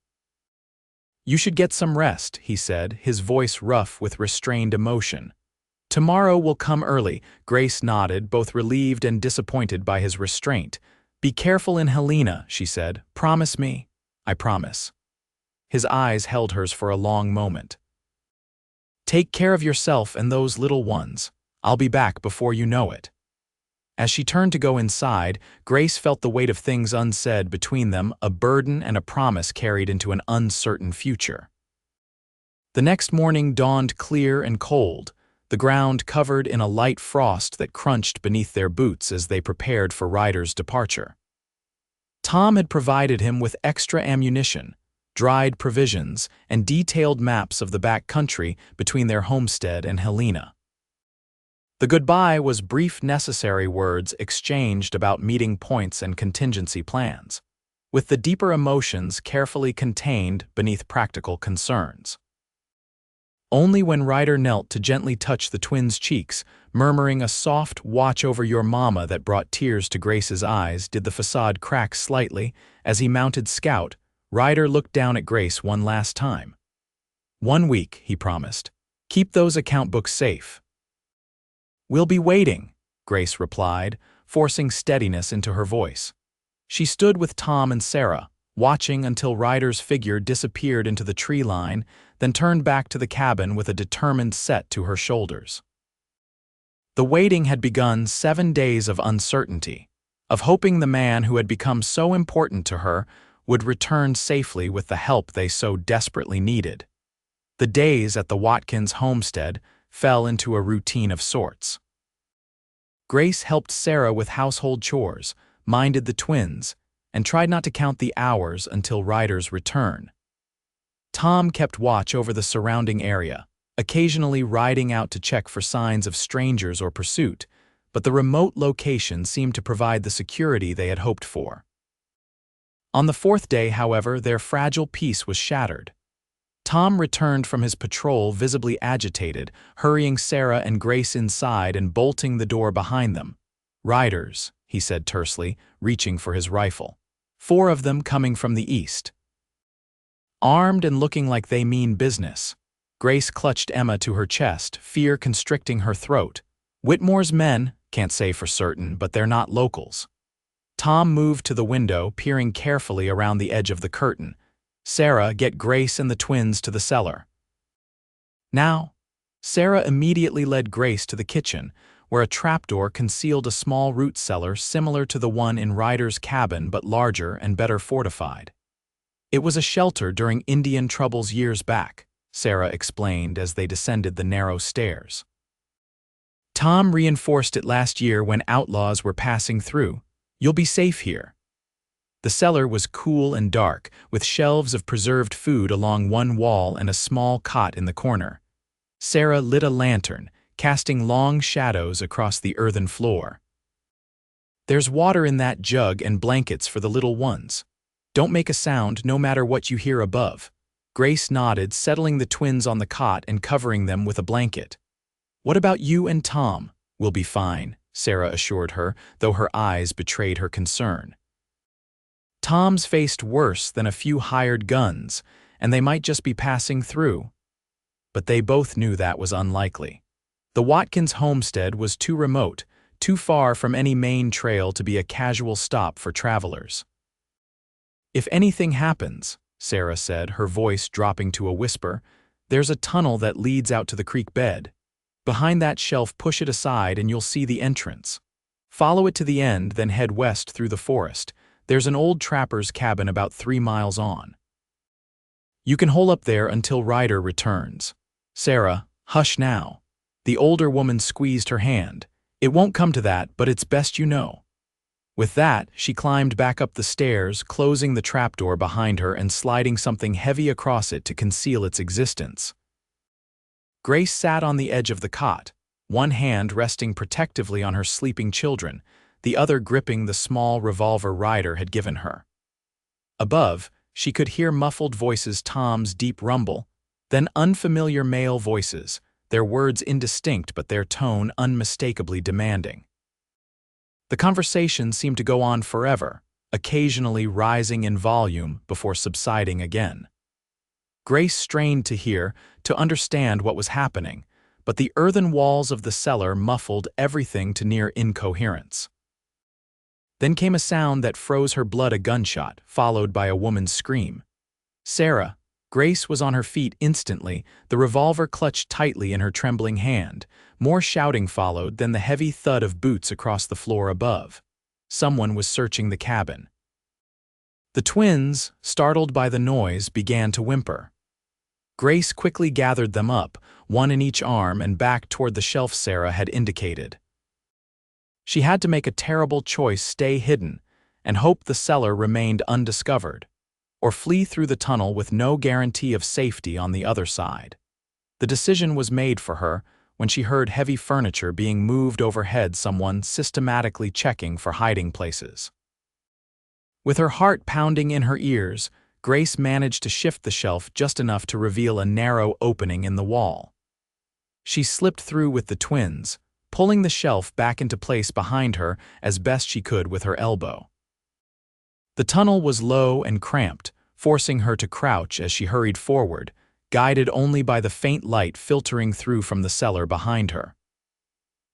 "You should get some rest," he said, his voice rough with restrained emotion. "Tomorrow will come early." Grace nodded, both relieved and disappointed by his restraint. "Be careful in Helena," she said. "Promise me." "I promise." His eyes held hers for a long moment. "Take care of yourself and those little ones. I'll be back before you know it." As she turned to go inside, Grace felt the weight of things unsaid between them, a burden and a promise carried into an uncertain future. The next morning dawned clear and cold, the ground covered in a light frost that crunched beneath their boots as they prepared for Ryder's departure. Tom had provided him with extra ammunition, dried provisions, and detailed maps of the back country between their homestead and Helena. The goodbye was brief, necessary words exchanged about meeting points and contingency plans, with the deeper emotions carefully contained beneath practical concerns. Only when Ryder knelt to gently touch the twins' cheeks, murmuring a soft "watch over your mama" that brought tears to Grace's eyes, did the facade crack slightly. As he mounted Scout, Ryder looked down at Grace one last time. "1 week," he promised. "Keep those account books safe." "We'll be waiting," Grace replied, forcing steadiness into her voice. She stood with Tom and Sarah, watching until Ryder's figure disappeared into the tree line, then turned back to the cabin with a determined set to her shoulders. The waiting had begun 7 days of uncertainty, of hoping the man who had become so important to her would return safely with the help they so desperately needed. The days at the Watkins homestead fell into a routine of sorts. Grace helped Sarah with household chores, minded the twins, and tried not to count the hours until Ryder's return. Tom kept watch over the surrounding area, occasionally riding out to check for signs of strangers or pursuit, but the remote location seemed to provide the security they had hoped for. On the 4th day, however, their fragile peace was shattered. Tom returned from his patrol visibly agitated, hurrying Sarah and Grace inside and bolting the door behind them. "Riders," he said tersely, reaching for his rifle. "4 of them coming from the east. Armed and looking like they mean business." Grace clutched Emma to her chest, fear constricting her throat. "Whitmore's men, can't say for certain, but they're not locals." Tom moved to the window, peering carefully around the edge of the curtain. "Sarah, get Grace and the twins to the cellar." "Now." Sarah immediately led Grace to the kitchen, where a trapdoor concealed a small root cellar similar to the one in Ryder's cabin but larger and better fortified. "It was a shelter during Indian troubles years back," Sarah explained as they descended the narrow stairs. "Tom reinforced it last year when outlaws were passing through. You'll be safe here." The cellar was cool and dark, with shelves of preserved food along one wall and a small cot in the corner. Sarah lit a lantern, casting long shadows across the earthen floor. "There's water in that jug and blankets for the little ones. Don't make a sound no matter what you hear above." Grace nodded, settling the twins on the cot and covering them with a blanket. "What about you and Tom?" "We'll be fine," Sarah assured her, though her eyes betrayed her concern. Tom's faced worse than a few hired guns, and they might just be passing through. But they both knew that was unlikely. The Watkins homestead was too remote, too far from any main trail to be a casual stop for travelers. "If anything happens," Sarah said, her voice dropping to a whisper, "there's a tunnel that leads out to the creek bed. Behind that shelf, push it aside and you'll see the entrance. Follow it to the end, then head west through the forest. There's an old trapper's cabin about 3 miles on. You can hole up there until Ryder returns." "Sarah, hush now." The older woman squeezed her hand. "It won't come to that, but it's best you know." With that, she climbed back up the stairs, closing the trapdoor behind her and sliding something heavy across it to conceal its existence. Grace sat on the edge of the cot, one hand resting protectively on her sleeping children, the other gripping the small revolver Ryder had given her. Above, she could hear muffled voices, Tom's deep rumble, then unfamiliar male voices, their words indistinct but their tone unmistakably demanding. The conversation seemed to go on forever, occasionally rising in volume before subsiding again. Grace strained to hear, to understand what was happening, but the earthen walls of the cellar muffled everything to near incoherence. Then came a sound that froze her blood, a gunshot, followed by a woman's scream. "Sarah!" Grace was on her feet instantly, the revolver clutched tightly in her trembling hand. More shouting followed, then the heavy thud of boots across the floor above. Someone was searching the cabin. The twins, startled by the noise, began to whimper. Grace quickly gathered them up, one in each arm, and back toward the shelf Sarah had indicated. She had to make a terrible choice: stay hidden and hope the cellar remained undiscovered, or flee through the tunnel with no guarantee of safety on the other side. The decision was made for her when she heard heavy furniture being moved overhead, someone systematically checking for hiding places. With her heart pounding in her ears, Grace managed to shift the shelf just enough to reveal a narrow opening in the wall. She slipped through with the twins, pulling the shelf back into place behind her as best she could with her elbow. The tunnel was low and cramped, forcing her to crouch as she hurried forward, guided only by the faint light filtering through from the cellar behind her.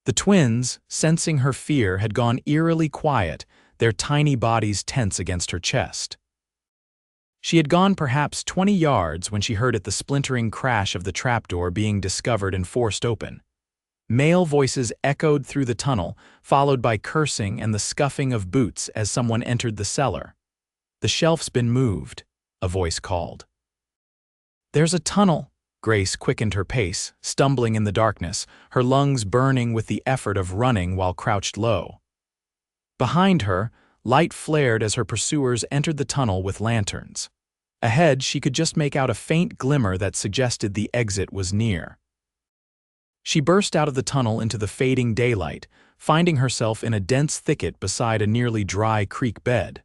The twins, sensing her fear, had gone eerily quiet, their tiny bodies tense against her chest. She had gone perhaps 20 yards when she heard the splintering crash of the trapdoor being discovered and forced open. Male voices echoed through the tunnel, followed by cursing and the scuffing of boots as someone entered the cellar. "The shelf's been moved," a voice called. "There's a tunnel." Grace quickened her pace, stumbling in the darkness, her lungs burning with the effort of running while crouched low. Behind her, light flared as her pursuers entered the tunnel with lanterns. Ahead, she could just make out a faint glimmer that suggested the exit was near. She burst out of the tunnel into the fading daylight, finding herself in a dense thicket beside a nearly dry creek bed.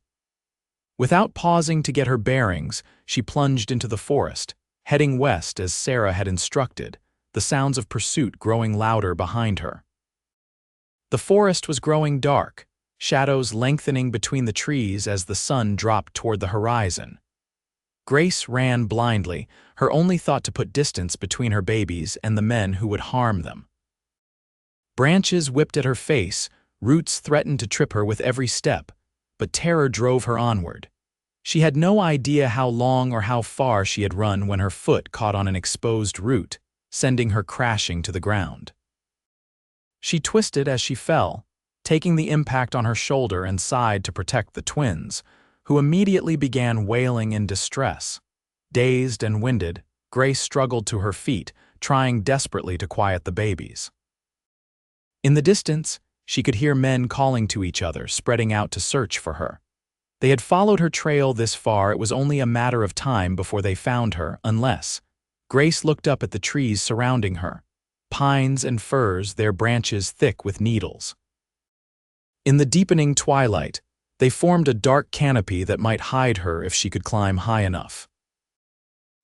Without pausing to get her bearings, she plunged into the forest, heading west as Sarah had instructed, the sounds of pursuit growing louder behind her. The forest was growing dark, shadows lengthening between the trees as the sun dropped toward the horizon. Grace ran blindly, her only thought to put distance between her babies and the men who would harm them. Branches whipped at her face, roots threatened to trip her with every step, but terror drove her onward. She had no idea how long or how far she had run when her foot caught on an exposed root, sending her crashing to the ground. She twisted as she fell, taking the impact on her shoulder and side to protect the twins, who immediately began wailing in distress. Dazed and winded, Grace struggled to her feet, trying desperately to quiet the babies. In the distance, she could hear men calling to each other, spreading out to search for her. They had followed her trail this far, it was only a matter of time before they found her, unless— Grace looked up at the trees surrounding her, pines and firs, their branches thick with needles. In the deepening twilight, they formed a dark canopy that might hide her if she could climb high enough.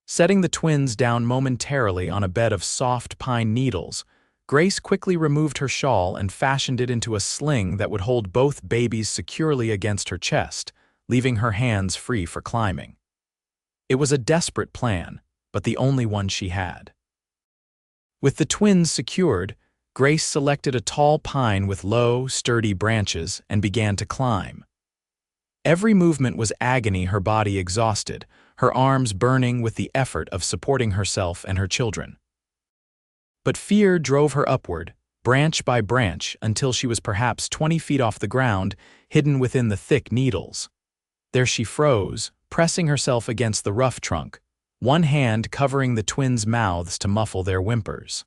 Setting the twins down momentarily on a bed of soft pine needles, Grace quickly removed her shawl and fashioned it into a sling that would hold both babies securely against her chest, leaving her hands free for climbing. It was a desperate plan, but the only one she had. With the twins secured, Grace selected a tall pine with low, sturdy branches and began to climb. Every movement was agony, her body exhausted, her arms burning with the effort of supporting herself and her children. But fear drove her upward, branch by branch, until she was perhaps 20 feet off the ground, hidden within the thick needles. There she froze, pressing herself against the rough trunk, one hand covering the twins' mouths to muffle their whimpers.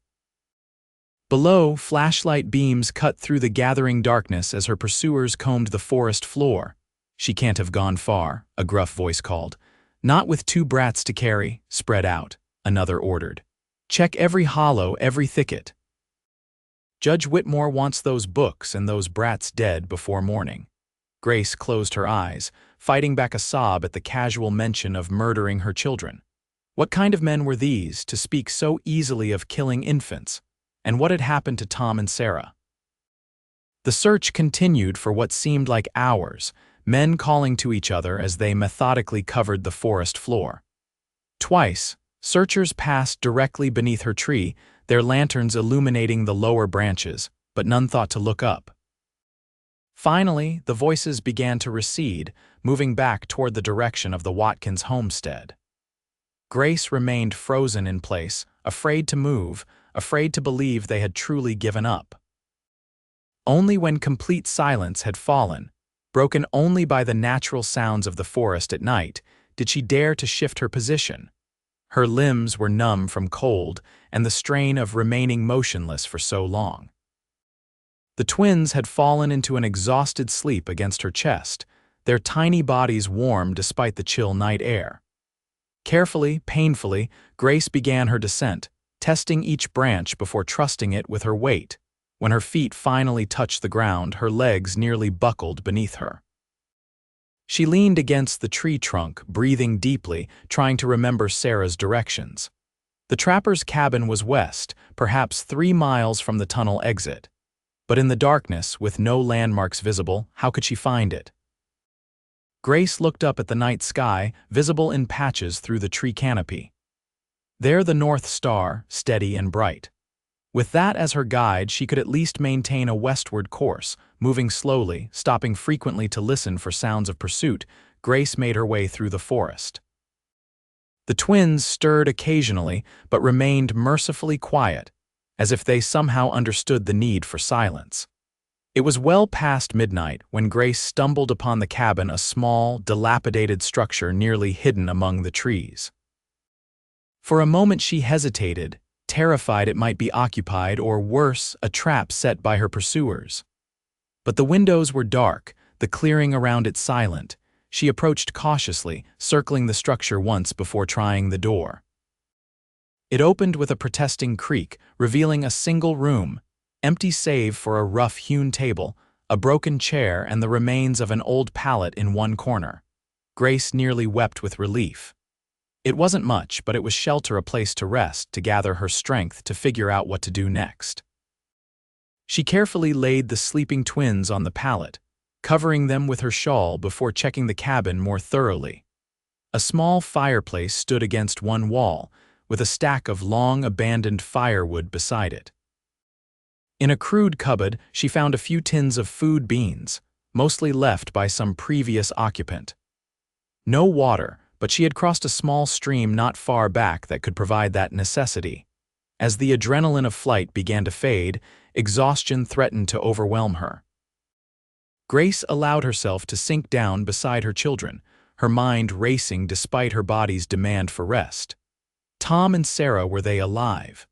Below, flashlight beams cut through the gathering darkness as her pursuers combed the forest floor. "She can't have gone far," a gruff voice called. "Not with 2 brats to carry. Spread out," another ordered. "Check every hollow, every thicket. Judge Whitmore wants those books and those brats dead before morning." Grace closed her eyes, fighting back a sob at the casual mention of murdering her children. What kind of men were these, to speak so easily of killing infants? And what had happened to Tom and Sarah? The search continued for what seemed like hours, men calling to each other as they methodically covered the forest floor. Twice, searchers passed directly beneath her tree, their lanterns illuminating the lower branches, but none thought to look up. Finally, the voices began to recede, moving back toward the direction of the Watkins homestead. Grace remained frozen in place, afraid to move, afraid to believe they had truly given up. Only when complete silence had fallen, broken only by the natural sounds of the forest at night, did she dare to shift her position. Her limbs were numb from cold and the strain of remaining motionless for so long. The twins had fallen into an exhausted sleep against her chest, their tiny bodies warm despite the chill night air. Carefully, painfully, Grace began her descent, testing each branch before trusting it with her weight. When her feet finally touched the ground, her legs nearly buckled beneath her. She leaned against the tree trunk, breathing deeply, trying to remember Sarah's directions. The trapper's cabin was west, perhaps 3 miles from the tunnel exit. But in the darkness, with no landmarks visible, how could she find it? Grace looked up at the night sky, visible in patches through the tree canopy. There the North Star, steady and bright. With that as her guide, she could at least maintain a westward course. Moving slowly, stopping frequently to listen for sounds of pursuit, Grace made her way through the forest. The twins stirred occasionally but remained mercifully quiet, as if they somehow understood the need for silence. It was well past midnight when Grace stumbled upon the cabin, a small, dilapidated structure nearly hidden among the trees. For a moment she hesitated, terrified it might be occupied or, worse, a trap set by her pursuers. But the windows were dark, the clearing around it silent. She approached cautiously, circling the structure once before trying the door. It opened with a protesting creak, revealing a single room, empty save for a rough-hewn table, a broken chair, and the remains of an old pallet in one corner. Grace nearly wept with relief. It wasn't much, but it was shelter, a place to rest, to gather her strength to figure out what to do next. She carefully laid the sleeping twins on the pallet, covering them with her shawl before checking the cabin more thoroughly. A small fireplace stood against one wall, with a stack of long-abandoned firewood beside it. In a crude cupboard, she found a few tins of food beans, mostly left by some previous occupant. No water, but she had crossed a small stream not far back that could provide that necessity. As the adrenaline of flight began to fade, exhaustion threatened to overwhelm her. Grace allowed herself to sink down beside her children, her mind racing despite her body's demand for rest. Tom and Sarah, were they alive?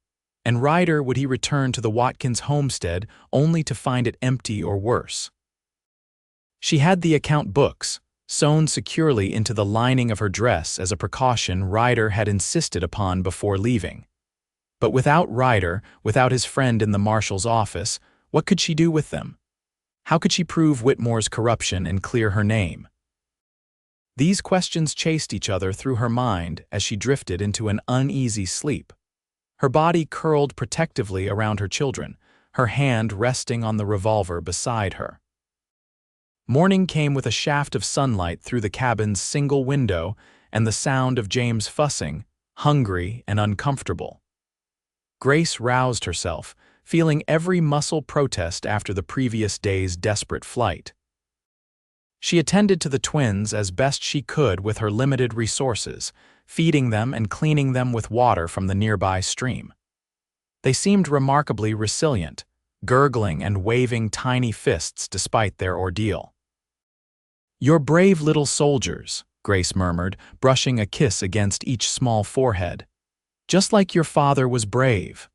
And Ryder, would he return to the Watkins homestead only to find it empty or worse? She had the account books, sewn securely into the lining of her dress as a precaution Ryder had insisted upon before leaving. But without Ryder, without his friend in the marshal's office, what could she do with them? How could she prove Whitmore's corruption and clear her name? These questions chased each other through her mind as she drifted into an uneasy sleep. Her body curled protectively around her children, her hand resting on the revolver beside her. Morning came with a shaft of sunlight through the cabin's single window and the sound of James fussing, hungry and uncomfortable. Grace roused herself, feeling every muscle protest after the previous day's desperate flight. She attended to the twins as best she could with her limited resources, feeding them and cleaning them with water from the nearby stream. They seemed remarkably resilient, gurgling and waving tiny fists despite their ordeal. "You're brave little soldiers," Grace murmured, brushing a kiss against each small forehead. "Just like your father was brave.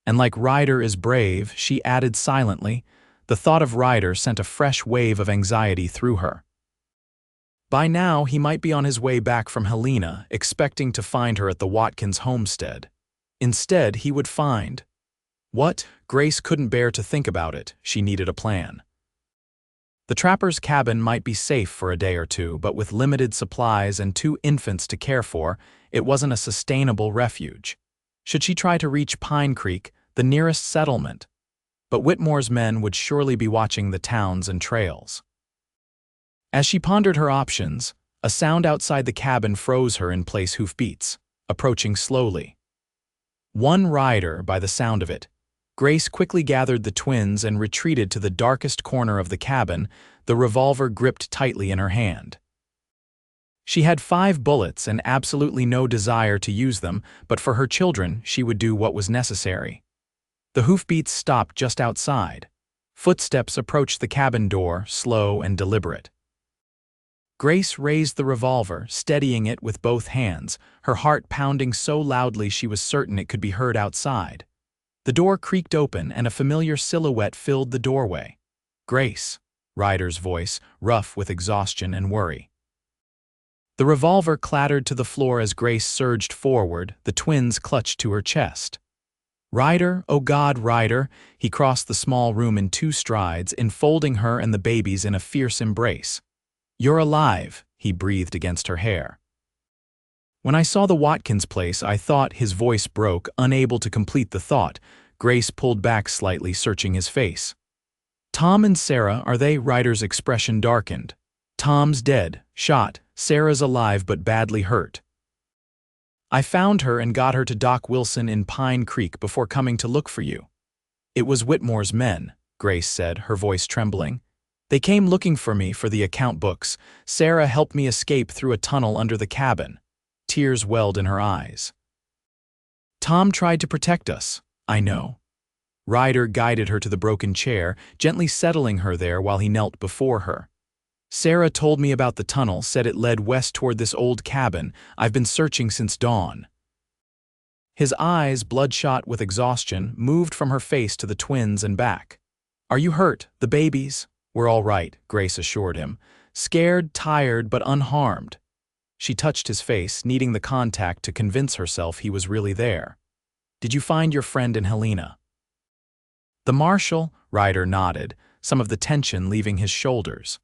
And like Ryder is brave," she added silently. The thought of Ryder sent a fresh wave of anxiety through her. By now, he might be on his way back from Helena, expecting to find her at the Watkins homestead. Instead, he would find... What? Grace couldn't bear to think about it. She needed a plan. The trapper's cabin might be safe for a day or two, but with limited supplies and 2 infants to care for, it wasn't a sustainable refuge. Should she try to reach Pine Creek, the nearest settlement? But Whitmore's men would surely be watching the towns and trails. As she pondered her options, a sound outside the cabin froze her in place. Hoofbeats, approaching slowly. One rider, by the sound of it. Grace quickly gathered the twins and retreated to the darkest corner of the cabin, the revolver gripped tightly in her hand. She had 5 bullets and absolutely no desire to use them, but for her children she would do what was necessary. The hoofbeats stopped just outside. Footsteps approached the cabin door, slow and deliberate. Grace raised the revolver, steadying it with both hands, her heart pounding so loudly she was certain it could be heard outside. The door creaked open and a familiar silhouette filled the doorway. "Grace," Ryder's voice, rough with exhaustion and worry. The revolver clattered to the floor as Grace surged forward, the twins clutched to her chest. "Ryder, oh God, Ryder!" He crossed the small room in 2 strides, enfolding her and the babies in a fierce embrace. "You're alive," he breathed against her hair. "When I saw the Watkins place, I thought..." His voice broke, unable to complete the thought. Grace pulled back slightly, searching his face. "Tom and Sarah, are they?" Ryder's expression darkened. "Tom's dead, shot. Sarah's alive but badly hurt. I found her and got her to Doc Wilson in Pine Creek before coming to look for you." "It was Whitmore's men," Grace said, her voice trembling. "They came looking for me for the account books. Sarah helped me escape through a tunnel under the cabin." tears welled in her eyes. Tom tried to protect us, I know. Ryder guided her to the broken chair, gently settling her there while he knelt before her. Sarah told me about the tunnel, said it led west toward this old cabin. I've been searching since dawn. His eyes, bloodshot with exhaustion, moved from her face to the twins and back. Are you hurt? The babies? We're all right, Grace assured him. Scared, tired, but unharmed. She touched his face, needing the contact to convince herself he was really there. Did you find your friend and Helena? The marshal, Ryder nodded, some of the tension leaving his shoulders.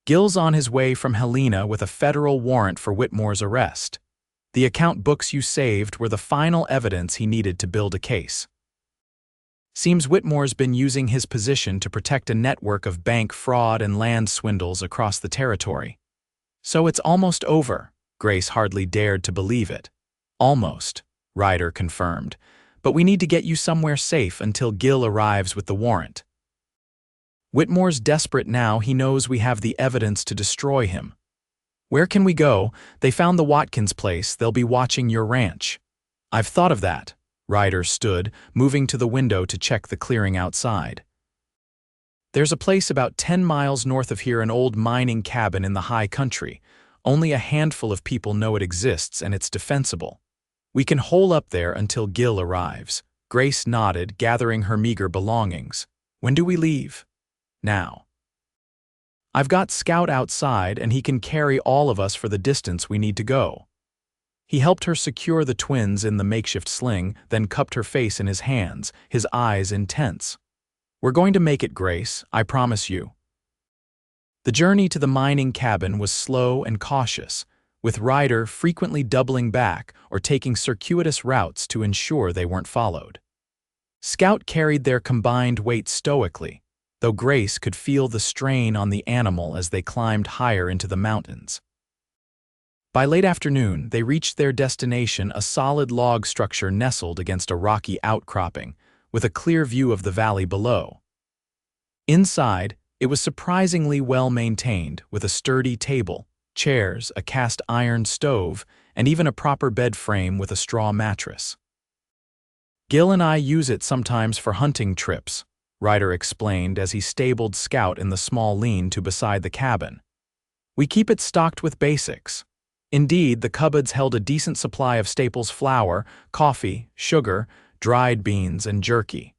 Gil's on his way from Helena with a federal warrant for Whitmore's arrest. The account books you saved were the final evidence he needed to build a case. Seems Whitmore's been using his position to protect a network of bank fraud and land swindles across the territory. So it's almost over. Grace hardly dared to believe it. Almost, Ryder confirmed. But we need to get you somewhere safe until Gil arrives with the warrant. Whitmore's desperate now. He knows we have the evidence to destroy him. Where can we go? They found the Watkins place. They'll be watching your ranch. I've thought of that. Ryder stood, moving to the window to check the clearing outside. There's a place about 10 miles north of here, an old mining cabin in the high country. Only a handful of people know it exists, and it's defensible. We can hole up there until Gil arrives. Grace nodded, gathering her meager belongings. When do we leave? Now. I've got Scout outside, and he can carry all of us for the distance we need to go. He helped her secure the twins in the makeshift sling, then cupped her face in his hands, his eyes intense. We're going to make it, Grace, I promise you. The journey to the mining cabin was slow and cautious, with Ryder frequently doubling back or taking circuitous routes to ensure they weren't followed. Scout carried their combined weight stoically, though Grace could feel the strain on the animal as they climbed higher into the mountains. By late afternoon, they reached their destination, a solid log structure nestled against a rocky outcropping, with a clear view of the valley below. Inside, it was surprisingly well maintained, with a sturdy table, chairs, a cast iron stove, and even a proper bed frame with a straw mattress. Gil and I use it sometimes for hunting trips, Ryder explained as he stabled Scout in the small lean-to beside the cabin. We keep it stocked with basics. Indeed, the cupboards held a decent supply of staples: flour, coffee, sugar, dried beans, and jerky.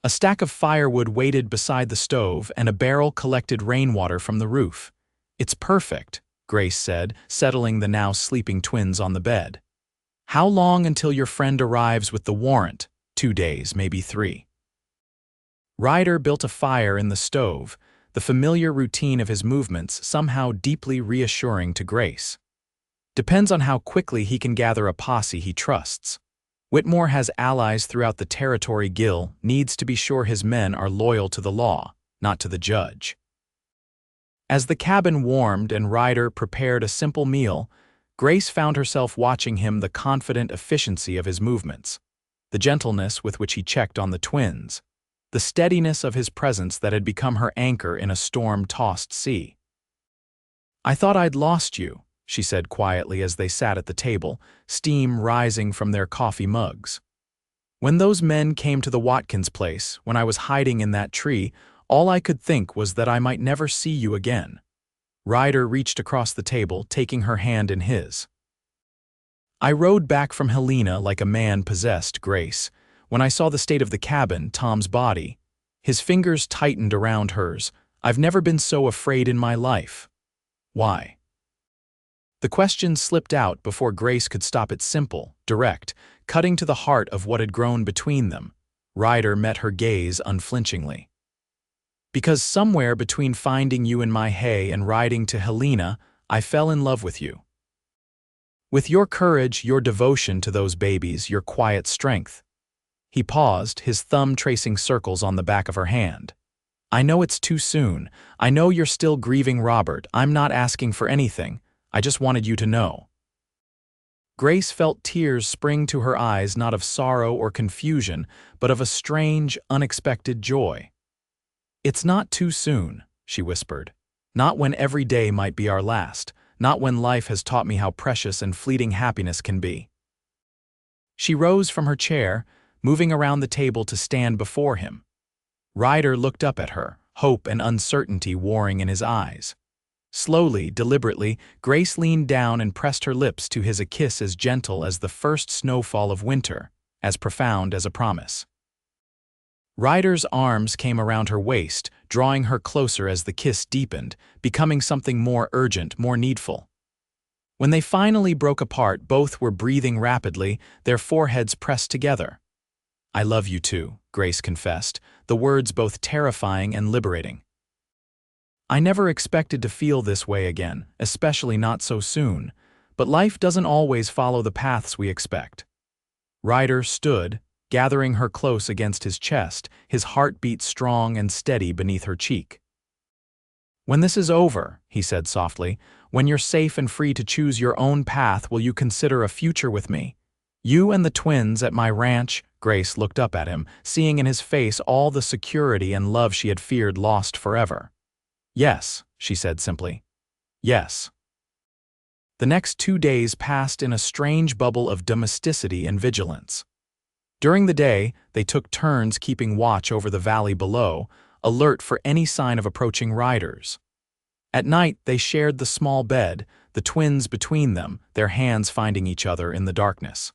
A stack of firewood waited beside the stove, and a barrel collected rainwater from the roof. It's perfect, Grace said, settling the now sleeping twins on the bed. How long until your friend arrives with the warrant? 2 days, maybe 3. Ryder built a fire in the stove, the familiar routine of his movements somehow deeply reassuring to Grace. Depends on how quickly he can gather a posse he trusts. Whitmore has allies throughout the territory. Gil needs to be sure his men are loyal to the law, not to the judge. As the cabin warmed and Ryder prepared a simple meal, Grace found herself watching him, the confident efficiency of his movements, the gentleness with which he checked on the twins, the steadiness of his presence that had become her anchor in a storm-tossed sea. I thought I'd lost you, she said quietly as they sat at the table, steam rising from their coffee mugs. When those men came to the Watkins place, when I was hiding in that tree, all I could think was that I might never see you again. Ryder reached across the table, taking her hand in his. I rode back from Helena like a man possessed, Grace. When I saw the state of the cabin, Tom's body, his fingers tightened around hers. I've never been so afraid in my life. Why? The question slipped out before Grace could stop it, simple, direct, cutting to the heart of what had grown between them. Ryder met her gaze unflinchingly. Because somewhere between finding you in my hay and riding to Helena, I fell in love with you. With your courage, your devotion to those babies, your quiet strength. He paused, his thumb tracing circles on the back of her hand. I know it's too soon. I know you're still grieving Robert. I'm not asking for anything. I just wanted you to know. Grace felt tears spring to her eyes, not of sorrow or confusion, but of a strange, unexpected joy. It's not too soon, she whispered. Not when every day might be our last. not when life has taught me how precious and fleeting happiness can be." She rose from her chair, moving around the table to stand before him. Ryder looked up at her, hope and uncertainty warring in his eyes. Slowly, deliberately, Grace leaned down and pressed her lips to his, a kiss as gentle as the first snowfall of winter, as profound as a promise. Ryder's arms came around her waist, drawing her closer as the kiss deepened, becoming something more urgent, more needful. When they finally broke apart, both were breathing rapidly, their foreheads pressed together. "I love you too," Grace confessed, the words both terrifying and liberating. "I never expected to feel this way again, especially not so soon, but life doesn't always follow the paths we expect." Ryder stood, gathering her close against his chest, his heartbeat strong and steady beneath her cheek. "When this is over," he said softly, "when you're safe and free to choose your own path, will you consider a future with me? You and the twins at my ranch?" Grace looked up at him, seeing in his face all the security and love she had feared lost forever. "Yes," she said simply. "Yes." The next 2 days passed in a strange bubble of domesticity and vigilance. During the day, they took turns keeping watch over the valley below, alert for any sign of approaching riders. At night, they shared the small bed, the twins between them, their hands finding each other in the darkness.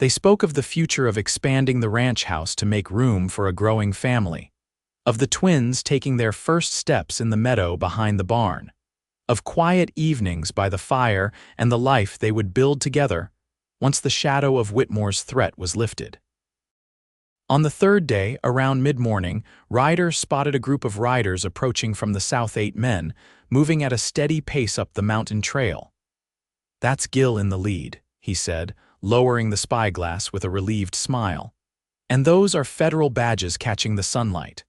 They spoke of the future of expanding the ranch house to make room for a growing family, of the twins taking their first steps in the meadow behind the barn, of quiet evenings by the fire and the life they would build together once the shadow of Whitmore's threat was lifted. On the third day, around mid-morning, Ryder spotted a group of riders approaching from the south, 8 men, moving at a steady pace up the mountain trail. "That's Gil in the lead," he said, lowering the spyglass with a relieved smile. "And those are federal badges catching the sunlight."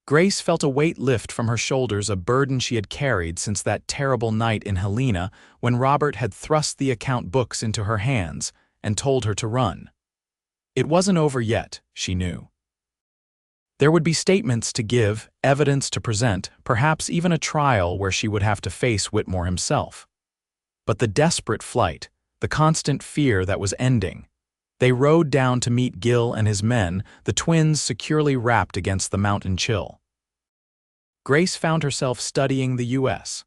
Grace felt a weight lift from her shoulders, a burden she had carried since that terrible night in Helena when Robert had thrust the account books into her hands and told her to run. It wasn't over yet, she knew. There would be statements to give, evidence to present, perhaps even a trial where she would have to face Whitmore himself. But the desperate flight, the constant fear that was ending. They rode down to meet Gil and his men, the twins securely wrapped against the mountain chill. Grace found herself studying the U.S.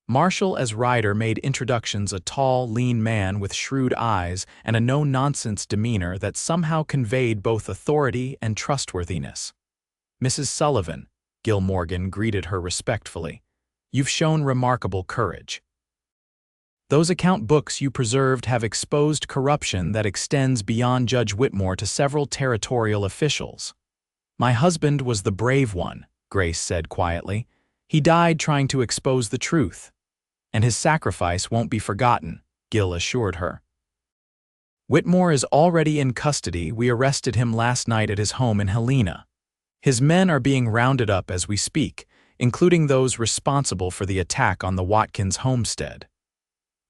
Marshal as Ryder made introductions, a tall, lean man with shrewd eyes and a no-nonsense demeanor that somehow conveyed both authority and trustworthiness. "Mrs. Sullivan," Gil Morgan greeted her respectfully, "you've shown remarkable courage. Those account books you preserved have exposed corruption that extends beyond Judge Whitmore to several territorial officials." "My husband was the brave one," Grace said quietly. "He died trying to expose the truth. And his sacrifice won't be forgotten," Gil assured her. "Whitmore is already in custody. We arrested him last night at his home in Helena. His men are being rounded up as we speak, including those responsible for the attack on the Watkins homestead."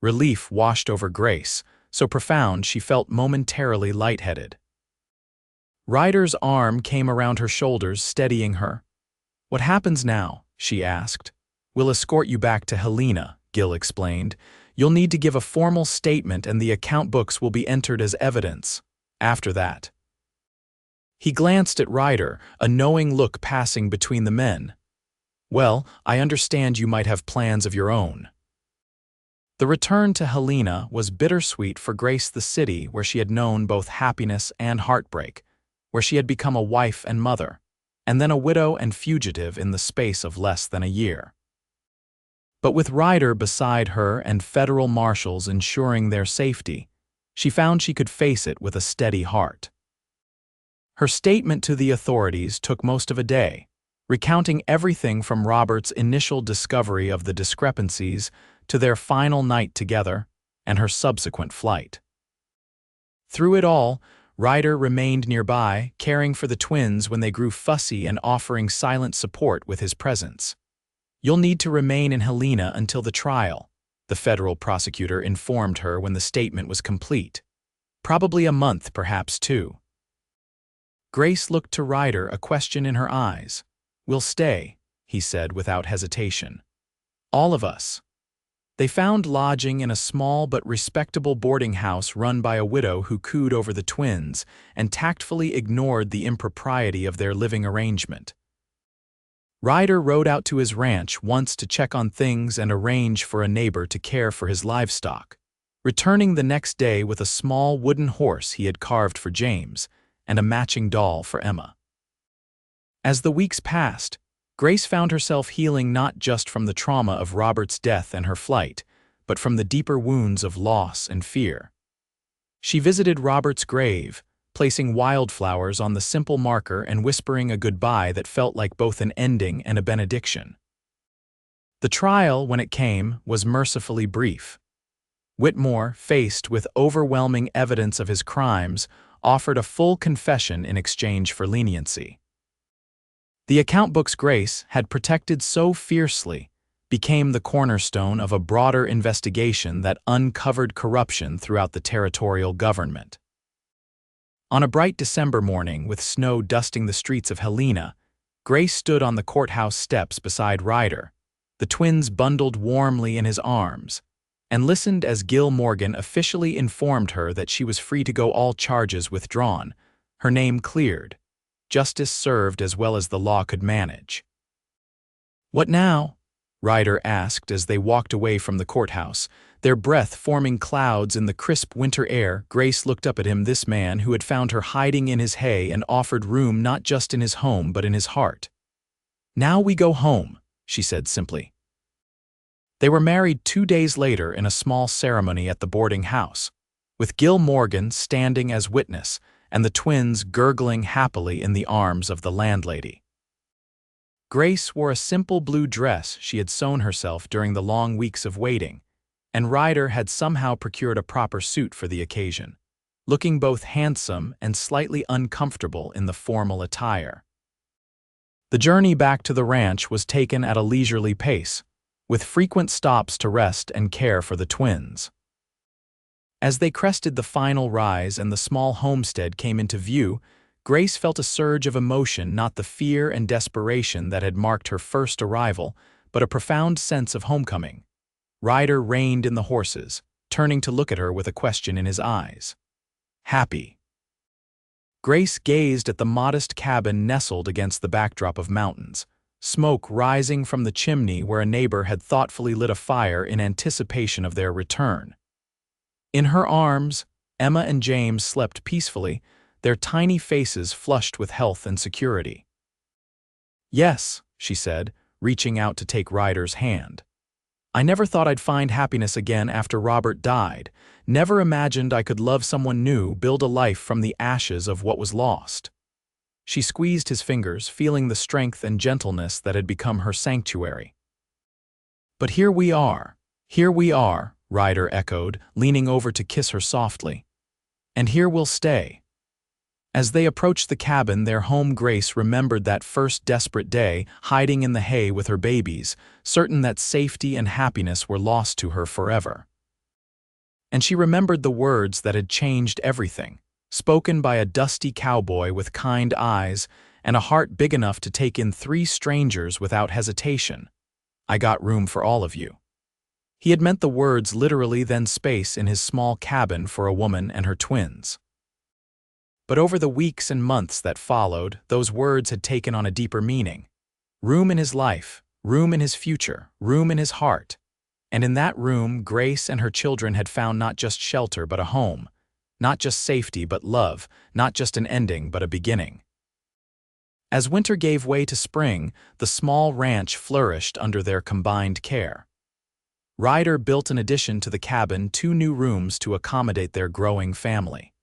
Relief washed over Grace, so profound she felt momentarily lightheaded. Ryder's arm came around her shoulders, steadying her. "What happens now?" she asked. "We'll escort you back to Helena," Gil explained. "You'll need to give a formal statement and the account books will be entered as evidence. After that." He glanced at Ryder, a knowing look passing between the men. "Well, I understand you might have plans of your own." The return to Helena was bittersweet for Grace, the city where she had known both happiness and heartbreak, where she had become a wife and mother, and then a widow and fugitive in the space of less than a year. But with Ryder beside her and federal marshals ensuring their safety, she found she could face it with a steady heart. Her statement to the authorities took most of a day, recounting everything from Robert's initial discovery of the discrepancies to their final night together and her subsequent flight. Through it all, Ryder remained nearby, caring for the twins when they grew fussy and offering silent support with his presence. "You'll need to remain in Helena until the trial," the federal prosecutor informed her when the statement was complete. "Probably a month, perhaps 2. Grace looked to Ryder, a question in her eyes. "We'll stay," he said without hesitation. "All of us." They found lodging in a small but respectable boarding house run by a widow who cooed over the twins and tactfully ignored the impropriety of their living arrangement. Ryder rode out to his ranch once to check on things and arrange for a neighbor to care for his livestock, returning the next day with a small wooden horse he had carved for James and a matching doll for Emma. As the weeks passed, Grace found herself healing not just from the trauma of Robert's death and her flight, but from the deeper wounds of loss and fear. She visited Robert's grave, placing wildflowers on the simple marker and whispering a goodbye that felt like both an ending and a benediction. The trial, when it came, was mercifully brief. Whitmore, faced with overwhelming evidence of his crimes, offered a full confession in exchange for leniency. The account books Grace had protected so fiercely became the cornerstone of a broader investigation that uncovered corruption throughout the territorial government. On a bright December morning, with snow dusting the streets of Helena, Grace stood on the courthouse steps beside Ryder, the twins bundled warmly in his arms, and listened as Gil Morgan officially informed her that she was free to go, all charges withdrawn, her name cleared, justice served as well as the law could manage. "What now?" Ryder asked as they walked away from the courthouse, their breath forming clouds in the crisp winter air. Grace looked up at him, this man who had found her hiding in his hay and offered room not just in his home but in his heart. "Now we go home," she said simply. They were married 2 days later in a small ceremony at the boarding house, with Gil Morgan standing as witness and the twins gurgling happily in the arms of the landlady. Grace wore a simple blue dress she had sewn herself during the long weeks of waiting, and Ryder had somehow procured a proper suit for the occasion, looking both handsome and slightly uncomfortable in the formal attire. The journey back to the ranch was taken at a leisurely pace, with frequent stops to rest and care for the twins. As they crested the final rise and the small homestead came into view, Grace felt a surge of emotion, not the fear and desperation that had marked her first arrival, but a profound sense of homecoming. Ryder reined in the horses, turning to look at her with a question in his eyes. "Happy?" Grace gazed at the modest cabin nestled against the backdrop of mountains, smoke rising from the chimney where a neighbor had thoughtfully lit a fire in anticipation of their return. In her arms, Emma and James slept peacefully, their tiny faces flushed with health and security. "Yes," she said, reaching out to take Ryder's hand. "I never thought I'd find happiness again after Robert died, never imagined I could love someone new, build a life from the ashes of what was lost." She squeezed his fingers, feeling the strength and gentleness that had become her sanctuary. "But here we are, Ryder echoed, leaning over to kiss her softly. "And here we'll stay." As they approached the cabin, their home, Grace remembered that first desperate day, hiding in the hay with her babies, certain that safety and happiness were lost to her forever. And she remembered the words that had changed everything, spoken by a dusty cowboy with kind eyes and a heart big enough to take in 3 strangers without hesitation. "I got room for all of you." He had meant the words literally, then space in his small cabin for a woman and her twins. But over the weeks and months that followed, those words had taken on a deeper meaning. Room in his life, room in his future, room in his heart. And in that room, Grace and her children had found not just shelter but a home, not just safety but love, not just an ending but a beginning. As winter gave way to spring, the small ranch flourished under their combined care. Ryder built in addition to the cabin 2 new rooms to accommodate their growing family.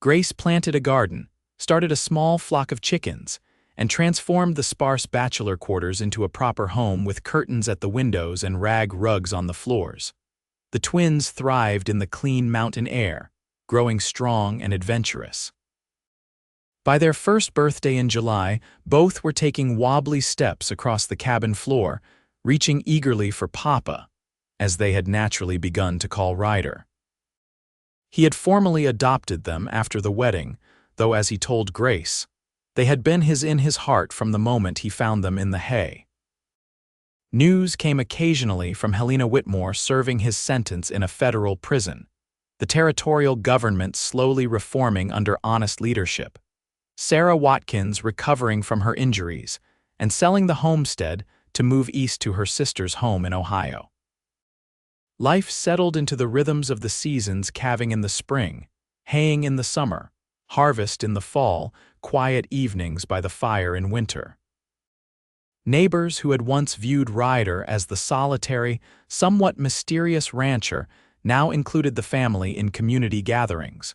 Grace planted a garden, started a small flock of chickens, and transformed the sparse bachelor quarters into a proper home with curtains at the windows and rag rugs on the floors. The twins thrived in the clean mountain air, growing strong and adventurous. By their first birthday in July, both were taking wobbly steps across the cabin floor, reaching eagerly for Papa, as they had naturally begun to call Ryder. He had formally adopted them after the wedding, though as he told Grace, they had been his in his heart from the moment he found them in the hay. News came occasionally from Helena Whitmore serving his sentence in a federal prison, the territorial government slowly reforming under honest leadership, Sarah Watkins recovering from her injuries, and selling the homestead to move east to her sister's home in Ohio. Life settled into the rhythms of the seasons, calving in the spring, haying in the summer, harvest in the fall, quiet evenings by the fire in winter. Neighbors who had once viewed Ryder as the solitary, somewhat mysterious rancher now included the family in community gatherings,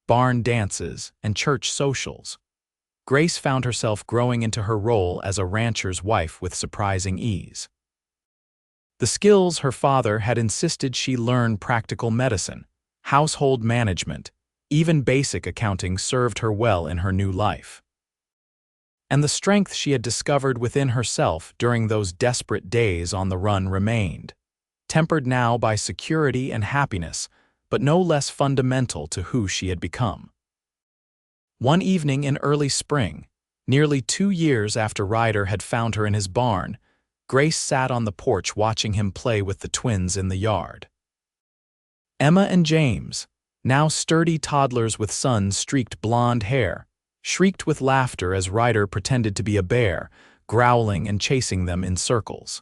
barn dances, and church socials. Grace found herself growing into her role as a rancher's wife with surprising ease. The skills her father had insisted she learn, practical medicine, household management, even basic accounting, served her well in her new life. And the strength she had discovered within herself during those desperate days on the run remained, tempered now by security and happiness, but no less fundamental to who she had become. One evening in early spring, nearly 2 years after Ryder had found her in his barn, Grace sat on the porch watching him play with the twins in the yard. Emma and James, now sturdy toddlers with sun-streaked blonde hair, shrieked with laughter as Ryder pretended to be a bear, growling and chasing them in circles.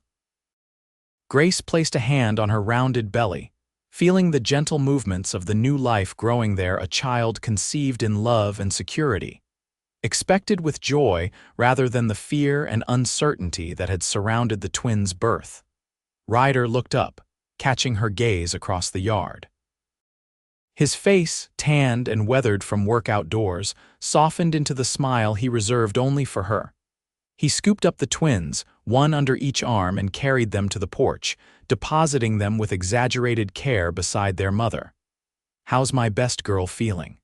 Grace placed a hand on her rounded belly, feeling the gentle movements of the new life growing there, a child conceived in love and security, expected with joy rather than the fear and uncertainty that had surrounded the twins' birth. Ryder looked up, catching her gaze across the yard. His face, tanned and weathered from work outdoors, softened into the smile he reserved only for her. He scooped up the twins, one under each arm, and carried them to the porch, depositing them with exaggerated care beside their mother. "How's my best girl feeling?"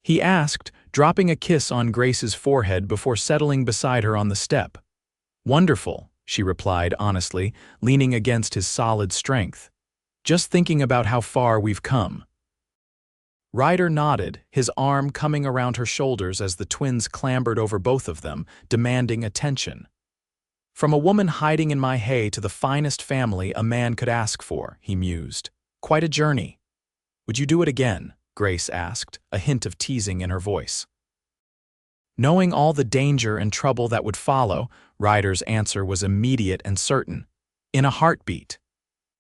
he asked, dropping a kiss on Grace's forehead before settling beside her on the step. "Wonderful," she replied honestly, leaning against his solid strength. "Just thinking about how far we've come." Ryder nodded, his arm coming around her shoulders as the twins clambered over both of them, demanding attention. "From a woman hiding in my hay to the finest family a man could ask for," he mused. "Quite a journey." "Would you do it again?" Grace asked, a hint of teasing in her voice. Knowing all the danger and trouble that would follow, Ryder's answer was immediate and certain. "In a heartbeat."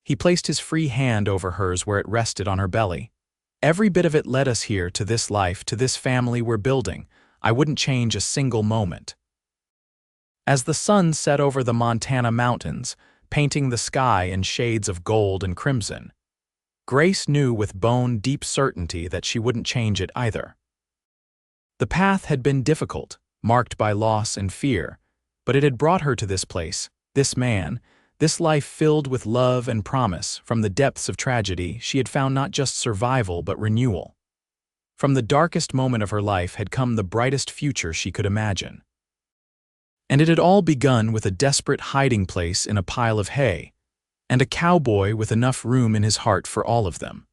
He placed his free hand over hers where it rested on her belly. "Every bit of it led us here, to this life, to this family we're building. I wouldn't change a single moment." As the sun set over the Montana mountains, painting the sky in shades of gold and crimson, Grace knew with bone-deep certainty that she wouldn't change it either. The path had been difficult, marked by loss and fear, but it had brought her to this place, this man, this life filled with love and promise. From the depths of tragedy, she had found not just survival but renewal. From the darkest moment of her life had come the brightest future she could imagine. And it had all begun with a desperate hiding place in a pile of hay, and a cowboy with enough room in his heart for all of them.